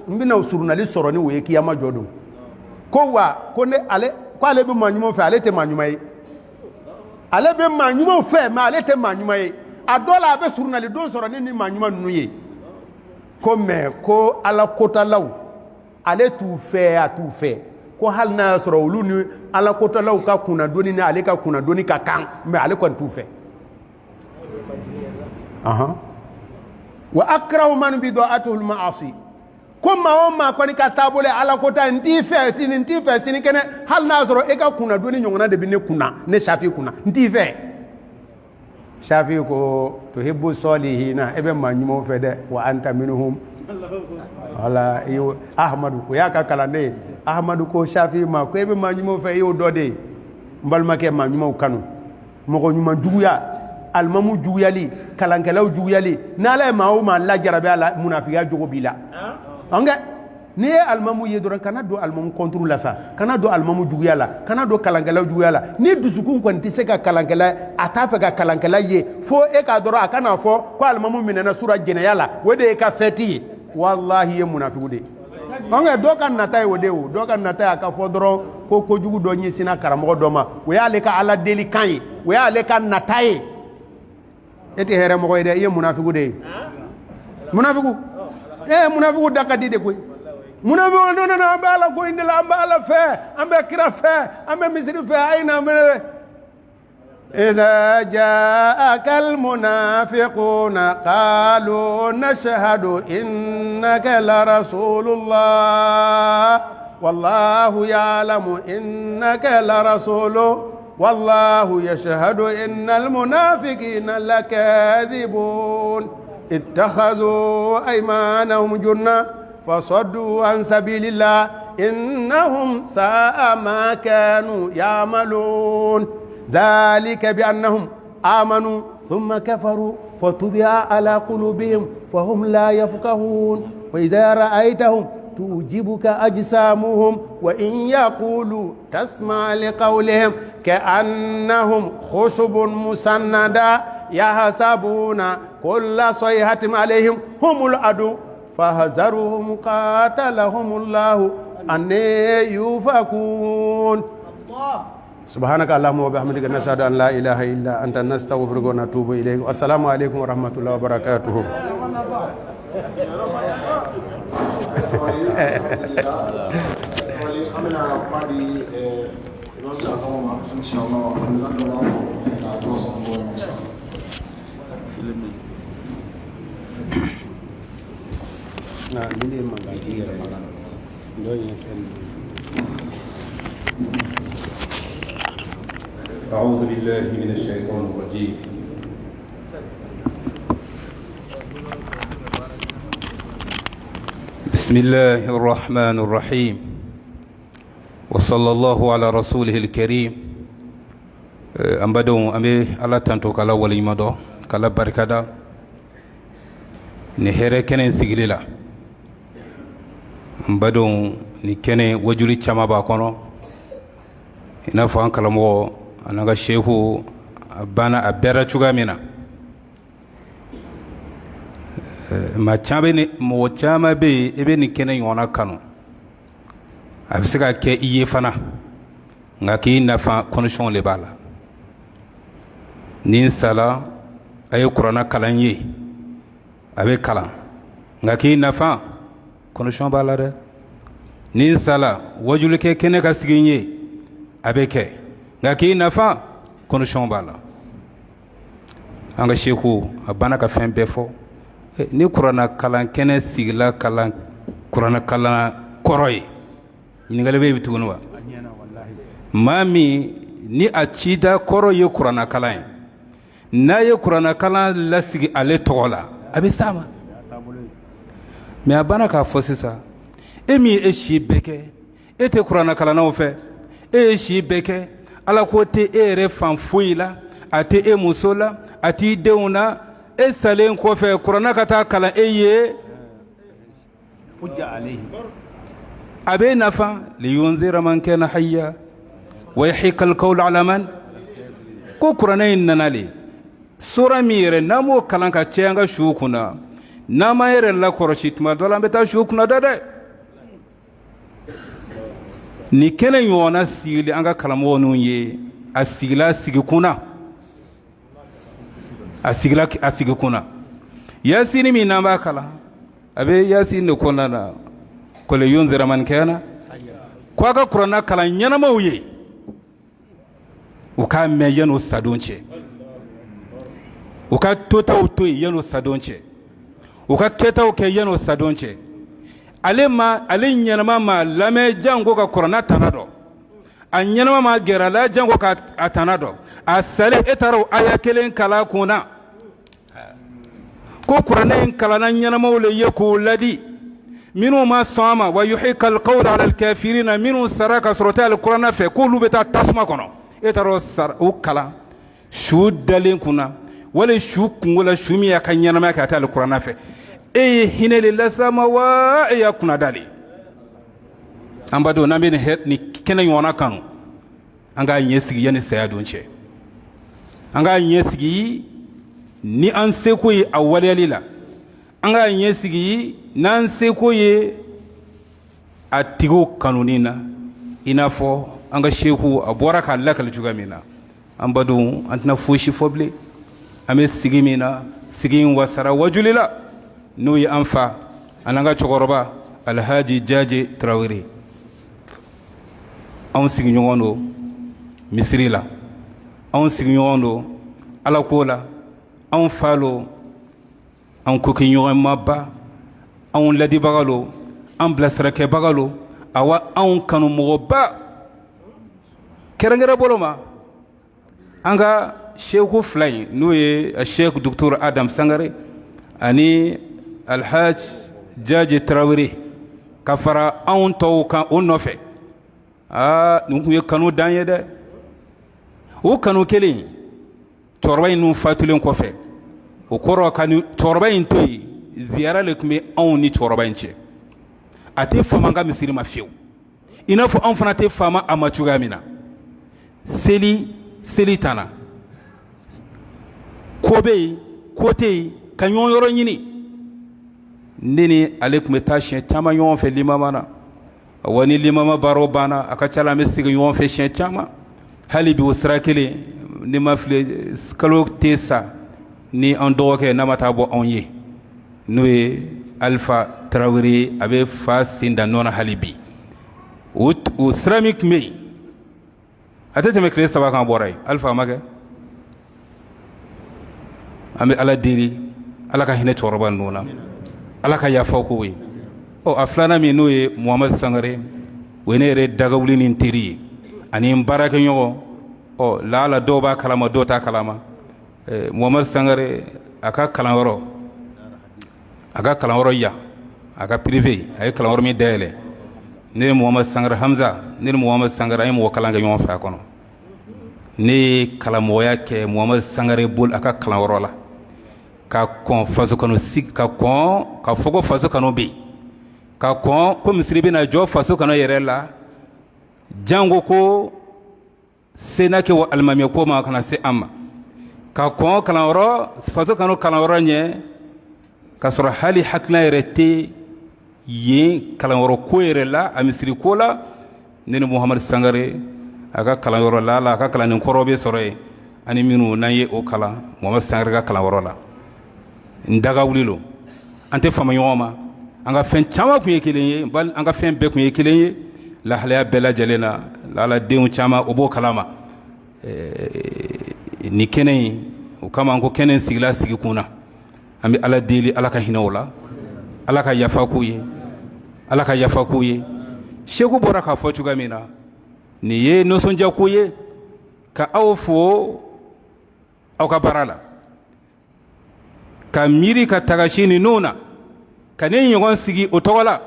n bɛna surunali sɔrɔ ni o ye kiyama jɔ don ko wa ko ale bɛ maa ɲumanw fɛ ale tɛ maa ɲuman ye ale bɛ maa ɲumanw fɛ mais ale tɛ maa ɲuman ye a dɔ la a bɛ surunali don sɔrɔ ni maa ɲuman ninnu ye ko mais ko ala kotalaw ale t'u fɛ a t'u fɛ ko hali n'a y'a sɔrɔ olu ni ala kotalaw ka kunnadoni ni ale ka kunnadoni ka kan mais ale kɔni t'u fɛ wa akrahu man bida'atuhu al-ma'asi ko maa o maa kɔni ka taabolo ala kota n t'i fɛ sini kɛnɛ hali n'a y'a sɔrɔ e ka kunnadoni ɲɔgɔnna de bɛ ne kunna ne Shafi kunna n t'i fɛ Shafi ko tuhibbu salihina e bɛ maa ɲumanw fɛ dɛ wa anta minhum wala ahmadu o y'a ka kalanden ye ahmadu ko Shafi ma ko e bɛ maa ɲumanw fɛ e y'o dɔ de ye n balimakɛ maa ɲumanw kanu mɔgɔ ɲuman juguya alimamu juguyali kalankɛlaw juguyali n'ala ye maa o maa lajarabi a la munafiya jogo b'i la n'i ye alimamu ye dɔrɔn kana don alimamu kɔnturu la sa kana don alimamu juguya la kana don kalankɛlaw juguya la ni dusukun kɔni tɛ se ka kalankɛla a t'a fɛ ka kalankɛla ye fo e k'a dɔrɔn a kana fɔ ko alimamu minɛna sura jɛnɛya la o de ye ka fɛti ye walahi ye munafiku de dɔw ka nata ye o de ye o dɔw ka nata ye a ka fɔ dɔrɔn ko kojugu dɔ ɲɛsinna karamɔgɔ dɔ ma o y'ale ka ala deli kan ye o y'ale ka nata ye e tɛ hɛrɛ mɔgɔ ye dɛ i ye munafiku de ye munafiku munafiku da ka di de koyi munafiqun dona na amba ala ko indela amba ala fe amba kira fe amba misri fe aina mene إذا جاءك المنافقون قالوا نشهد إنك لرسول الله والله يعلم إنك لرسوله والله يشهد إن المنافقين لكاذبون اتخذوا أيمانهم جنة فصدوا عن سبيل الله إنهم ساء ما كانوا يعملون ذلك بأنهم آمنوا ثم كفروا فطبع على قلوبهم فهم لا يفقهون وإذا رأيتهم توجبك أجسامهم وإن يقولوا تسمع لقولهم كأنهم خشب مسندة يحسبون كل صيحة عليهم هم العدو فاحذرهم قاتلهم الله أن يؤفكون سبحانك اللهم وبحمدك نشهد أن لا إله إلا أنت نستغفرك ونتوب إليك والسلام عليكم ورحمة الله وبركاته أعوذ بالله من الشيطان الرجيم بسم الله الرحمن الرحيم وصلى الله على رسوله الكريم أمبدو أمي الله تنتو كلا ولي مدو كلا بركة نهره كنن سيغللا أمبدو نكنن وجولي چما باكونو إنافو أنكلمو anaga shehu bana abera chuga mina ma chambe ni mo chama be ebe ni kene yona kanu abisika ke iye fana ngaki nafa connexion le bala nin sala ay qur'ana kalanye abe kala ngaki nafa connexion bala de nin sala wajul ke kene ka siginye abe ke ngaki nafa connexion bala anga sheku abana ka fen befo ni qur'ana kalan kene sigla kalan qur'ana kalan koroy ni ngale be bitunu wa mami ni achida koro ye qur'ana kalan na ye qur'ana kalan la sigi ale tola abi sama me abana ka fosisa emi eshi beke ete qur'ana kalan na ofe eshi beke ala kote ere fanfuila ate e musola ati deuna e salen ko fe qur'ana kata kala eye hujja alayhi abe nafa li yunzira man kana hayya wa yahiqa alqawl ala man ko qur'ana innali sura mire namo kalanka cenga shukuna nama yere la koroshit ma dola beta shukuna dade ni kene yona sili anga kalamo nunye asigila sigikuna asigikuna yasini mi namba kala abe yasini kona na kole yunzira man kana kwa ga qur'ana kala nyana mawye uka me yano sadonche uka tota uto yano sadonche uka keta uke yano sadonche alema alinyana ma lame jango ka qur'ana tanado anyana ma gerala jango ka atanado asale etaro ayakelen kala kuna ko qur'ana kala na nyana mawle yeku ladi minu ma sama wa yuhika alqawla ala alkafirina minu saraka surata alqur'ana fa kullu bita tasma kono etaro sar ukala shudalen kuna wala shukun wala shumiya kan nyana ma ka ta alqur'ana fa hinele la samawa ya kuna dali ambado na mene het ni kena yona kanu anga nyesigi yani sayadonche anga nyesigi ni anse ko yi awwalila anga nyesigi nan se ko ye atigo kanunina inafo anga shehu aboraka lakal jugamina ambado antna fushi foble ame sigimina sigin wasara wajulila no yi anfa ananga chokoroba Alhaji Jaje Traoré anw sigiɲɔgɔn don misiri la anw sigiɲɔgɔn don alako la anw fa lo anw kokiɲɔgɔnmaba anw ladibaga lo anw bilasirakebaga lo awa anw kanumɔgɔba kɛrɛnkɛrɛn bolo ma an ka sheku fila in n'o ye sheku Dr. Adam Sangare ani Alhaji Jaje Traoré ka fara anw tɔw kan o nɔfɛ nin tun ye kanu dan ye dɛ o kanu kelen cɛkɔrɔba in nun fatulen kɔfɛ o kɔrɔ ka ni cɛkɔrɔba in to yen ziyara le tun bɛ anw ni cɛkɔrɔba in cɛ a tɛ fama ka misiri ma fiyewu i n'a fɔ anw fana tɛ fama a ma cogoya min na seli tana ko bɛ yen ko tɛ yen ka ɲɔgɔn yɔrɔ ɲini ne ni ale tun bɛ taa siɲɛ caman ɲɔgɔn fɛ limama na wa ni limama baaraw banna a ka ca la an bɛ sigi ɲɔgɔn fɛ siɲɛ caman hali bi o sira kelen ni ma filɛ kalo tɛ sa ni an dɔgɔkɛ n'a ma taa bɔ anw ye n'o ye Alpha Traoré a bɛ fa sen da nɔ na hali bi o sira min tun bɛ yen a tɛ tɛmɛ tile 3 kan bɔra yen Alpha a ma kɛ an bɛ Ala deli Ala ka hinɛ cɛkɔrɔba ninnu na Ala ka yafa k'o ye a filanan min n'o ye Muhamad Sangare o ye ne yɛrɛ dagawuli ni n teri ye ani n baarakɛɲɔgɔn laala dɔw b'a kalama dɔw t'a kalama Muhamad Sangare a ka kalanyɔrɔ yan a ka privé a ye kalanyɔrɔ min dayɛlɛ ne ni Muhamad Sangare Hamza ne ni Muhamad Sangare an ye mɔgɔ kalan kɛ ɲɔgɔn fɛ a kɔnɔ ne ye kalamɔgɔya kɛ Muhamad Sangare bolo a ka kalanyɔrɔ la ka kɔn faso kanu sigi ka kɔn ka fɔ ko faso kanu bɛ yen ka kɔn ko misiri bɛna jɔ faso kanu yɛrɛ la jango ko sena kɛ wa alimamiya ko ma kana se an ma ka kɔn kalanyɔrɔ faso kanu kalanyɔrɔ ɲɛ ka sɔrɔ hali hakilina yɛrɛ tɛ yen kalanyɔrɔ ko yɛrɛ la a misiri ko la ne ni Muhamad Sangare a ka kalanyɔrɔ la a ka kalanden kɔrɔ bɛ sɔrɔ yen ani minnu n'an ye o kalan Muhamad Sangare ka kalanyɔrɔ la n daga wuli lo an tɛ fama ɲɔgɔn ma an ka fɛn caman tun ye kelen ye an ka fɛn bɛɛ tun ye kelen ye lahalaya bɛɛ lajɛlen na laaladenw caman o b'o kalama ni kɛnɛ in o kama an ko kɛnɛ in sigila sigi kun na an bɛ Ala deli Ala ka hinɛ o la Ala ka yafa k'u ye Ala ka yafa k'u ye Seku bɔra k'a fɔ cogoya min na nin ye nisɔndiya ko ye ka aw fo aw ka baara la ka miiri ka taga sini ninnu na ka ne ɲɔgɔn sigi o tɔgɔ la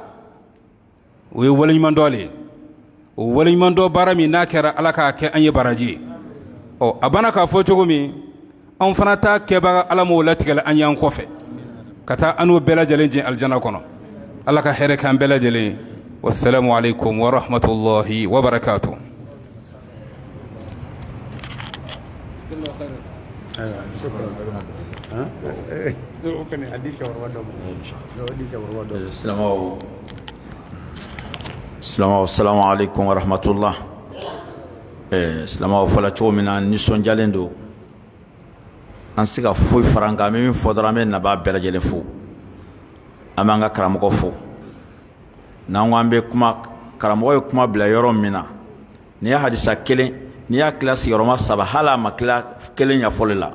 o ye waleɲumandɔ le ye o waleɲumandɔ baara min n'a kɛra Ala k'a kɛ an ye baraji ye a banna k'a fɔ cogo min anw fana ta kɛbaga Ala m'o latigɛ an y'an kɔfɛ ka taa an n'o bɛɛ lajɛlen jɛn alijana kɔnɔ Ala ka hɛrɛ k'an bɛɛ lajɛlen ye wassalamu alaikum wa rahmatullahi wa barakatuh. Silamaw assalamu alaikum wa rahmatullah. Silamaw fɔla cogo min na nisɔndiyalen don an se ka foyi fara an kan an bɛ min fɔ dɔrɔn an bɛ naba bɛɛ lajɛlen fo an b'an ka karamɔgɔ fo n'an ko an bɛ kuma karamɔgɔ ye kuma bila yɔrɔ min na n'i ye hadisa kelen n'i y'a tila sigiyɔrɔma 3 hali a ma tila kelen ɲɛfɔli la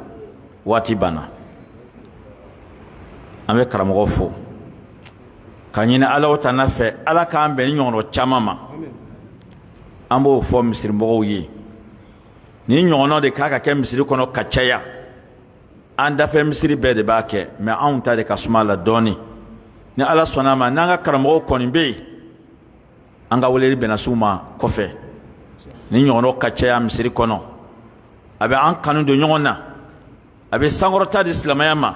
waati banna an bɛ karamɔgɔ fo ka ɲini Ala ta fɛ Ala k'an bɛn ni ɲɔgɔnna caman ma an b'o fɔ misirimɔgɔw ye ni ɲɔgɔnna de k'a ka kɛ misiri kɔnɔ ka caya an dafɛ misiri bɛɛ de b'a kɛ mais anw ta de ka suma la dɔɔni ni Ala sɔnna ma n'an ka karamɔgɔw kɔni bɛ yen an ka weleli bɛna s'u ma kɔfɛ ni ɲɔgɔnna ka caya misiri kɔnɔ a bɛ an kanu don ɲɔgɔn na a bɛ sankɔrɔta di silamɛya ma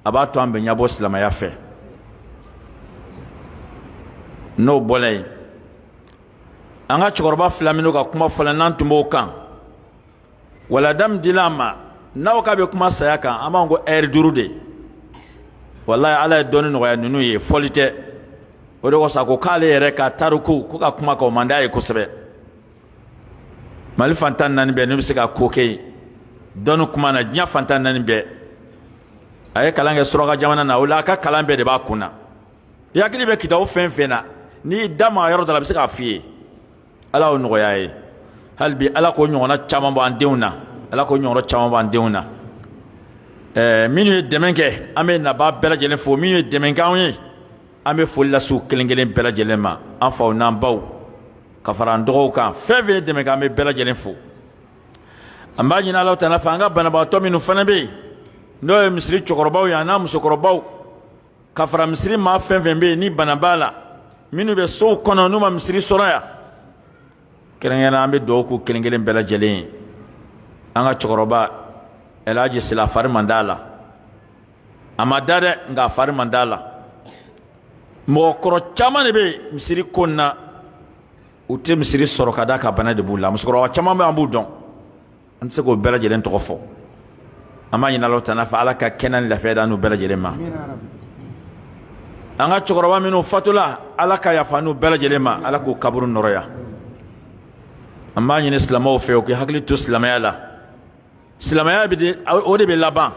a b'a to an bɛ ɲɛbɔ silamɛya fɛ n'o bɔla yen an ka cɛkɔrɔba fila minnu ka kuma fɔla n'an tun b'o kan walada min dila an ma n'aw k'a bɛ kuma saya kan an b'an ko heure 5 de walayi Ala ye dɔɔni nɔgɔya ninnu ye fɔli tɛ o de kosɔn a ko k'ale yɛrɛ ka tariku ko ka kuma kan o man d'a ye kosɛbɛ Mali fantan 4 bɛɛ ne bɛ se ka ko kɛ yen dɔɔni kuma na diɲɛ fantan 4 bɛɛ a ye kalan kɛ suraka jamana na o la a ka kalan bɛɛ de b'a kun na yakili be kitaw fen fena ni dama yoro dala be se ka fiye ala o nogoya ye halbi ala ko nyona chama ba andewna ala ko nyoro chama ba andewna minu ye demenke ame na ba bela jelen fo minu ye demenke onye ame fo la su kelengelen bela jelen ma afa na baw ka faran dogo kan feve demenke ame bela jelen fo amba nyina ala ta na fanga bana ba to minu fana be no misri chokorobaw ya na musokorobaw ka fara misri ma fenfen be ni bana bala minu be so kono no ma misri soraya kelengena ambe do ku kelengelen bela jelen anga chokoroba elaji sila fari mandala amadade nga fari mandala mo koro chama ne be misiri konna ute misiri soro kada ka bana de bula musukoro wa chama be ambu don anse ko bela jelen to fo ama nyina lo tanafa ala ka kenan la feda no bela jelen ma anga chokoro minu fatula ala ka yafanu bela jelen ma ala ko kaburu noroya ama nyina islamo fe o ki hakli to islamaya la silamaya bi o de be laban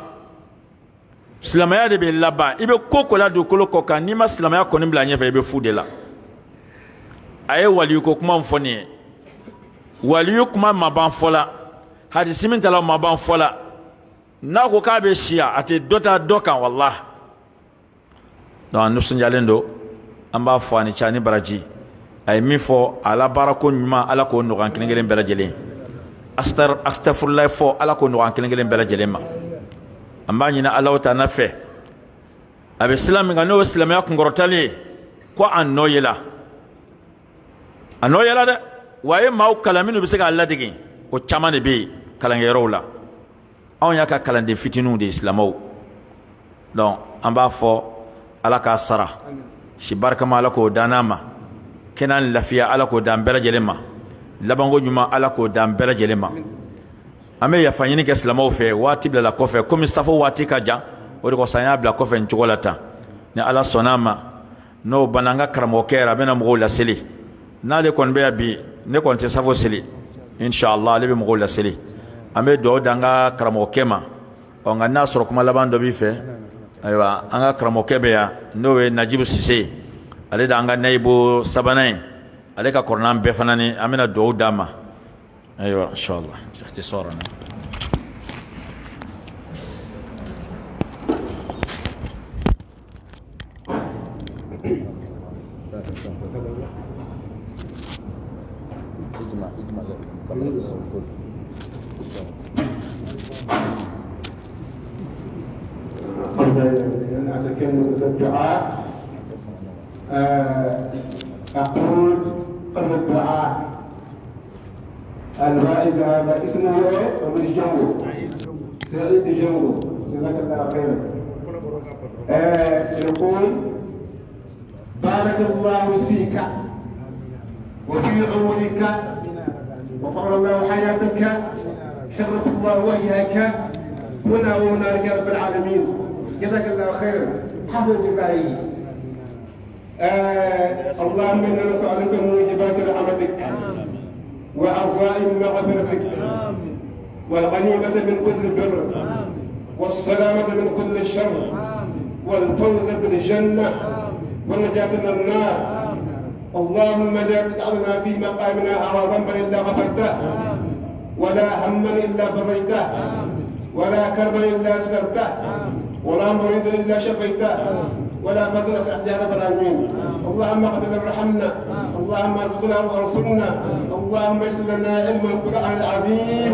silamaya de be laban ibe koko la do kolo koka ni ma silamaya ko ni bla nya fe be fude la aye wali ko kuma mfoni wali kuma maban fola hadisi min tala maban fola na ko ka be shia ate dota dokan wallah don nusun jalendo amba fani chani baraji ay mi fo ala barako nyuma ala ko no kan kengelen bela jelen astaghfirullah fo ala ko no an kelen bela jelema amba nyina ala ta na fe abe islam nga no islam ya kungorotali ko anoyela de waye maw kalaminu bisega alla digi o chamane be kalangero la on ya ka kalande fitinu de islamo donc amba fo ala ka sara shi barka mala ko danama kenan lafiya ala ko dan bela jelema labango nyuma ala ko dan bela jelema ame ya fanyini ke islamo fe wati bla la kofe comme safo wati kaja o ko sanya bla kofe nchokolata ni ala sonama no bananga karamo kera bena mo la seli na le kon be bi ne kon te safo seli inshallah le be mo la seli ame do danga karamo kema o nga nasro kuma labando bi fe aywa anga karamo kebe ya no we najibu sise ale danga naibu sabanay عليك قرنان بفناني أمين الدعوة داما أيوة إن شاء الله اختصارا أقول قبل الدعاء الفائز هذا اسمه ومن جنبه سعيد جنبه جزاك الله خيرا يقول بارك الله فيك وفي عمرك وطول الله حياتك شرف الله وجهك هنا وهنالك رب العالمين جزاك الله خيرا حفظ الجزائري اللهم انا نسالك موجبات رحمتك وعزائم مغفرتك والغنيمه من كل بر والسلامه من كل شر والفوز بالجنه والنجاه من النار اللهم لا تجعلنا في مقامنا هذا ذنبا الا غفرته ولا هما الا فرجته ولا كربا الا استرته ولا مريضا الا شفيته ولا فضل سعد يا رب العالمين اللهم اغفر لنا وارحمنا اللهم ارزقنا وانصرنا اللهم يسر لنا علم القران العظيم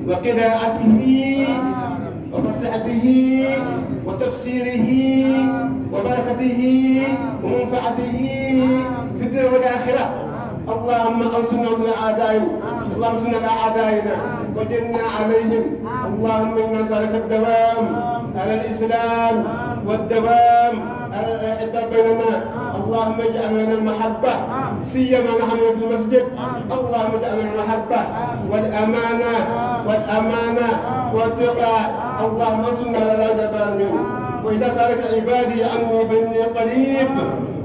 وقراءته وفصحته وتفسيره وبركته ومنفعته في الدنيا والاخره اللهم انصرنا وانصر اعدائنا اللهم انصرنا على اعدائنا وجلنا عليهم اللهم انا نسالك الدوام على الاسلام والدوام على الاعداد بيننا اللهم اجعل لنا المحبه سيما نحن في المسجد اللهم اجعل لنا المحبه والامانه والتقى اللهم انصرنا على الظالمين واذا سالك عبادي عني فاني قريب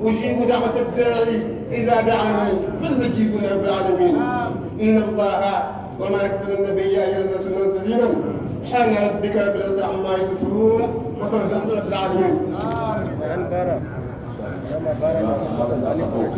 اجيب دعوه الداعي اذا دعاني فليجيبوا رب العالمين ان الله وما يكفر النبي اجل رسولا تسليما سبحان ربك رب العزه عما يصفون وصلى الله على العالمين Allah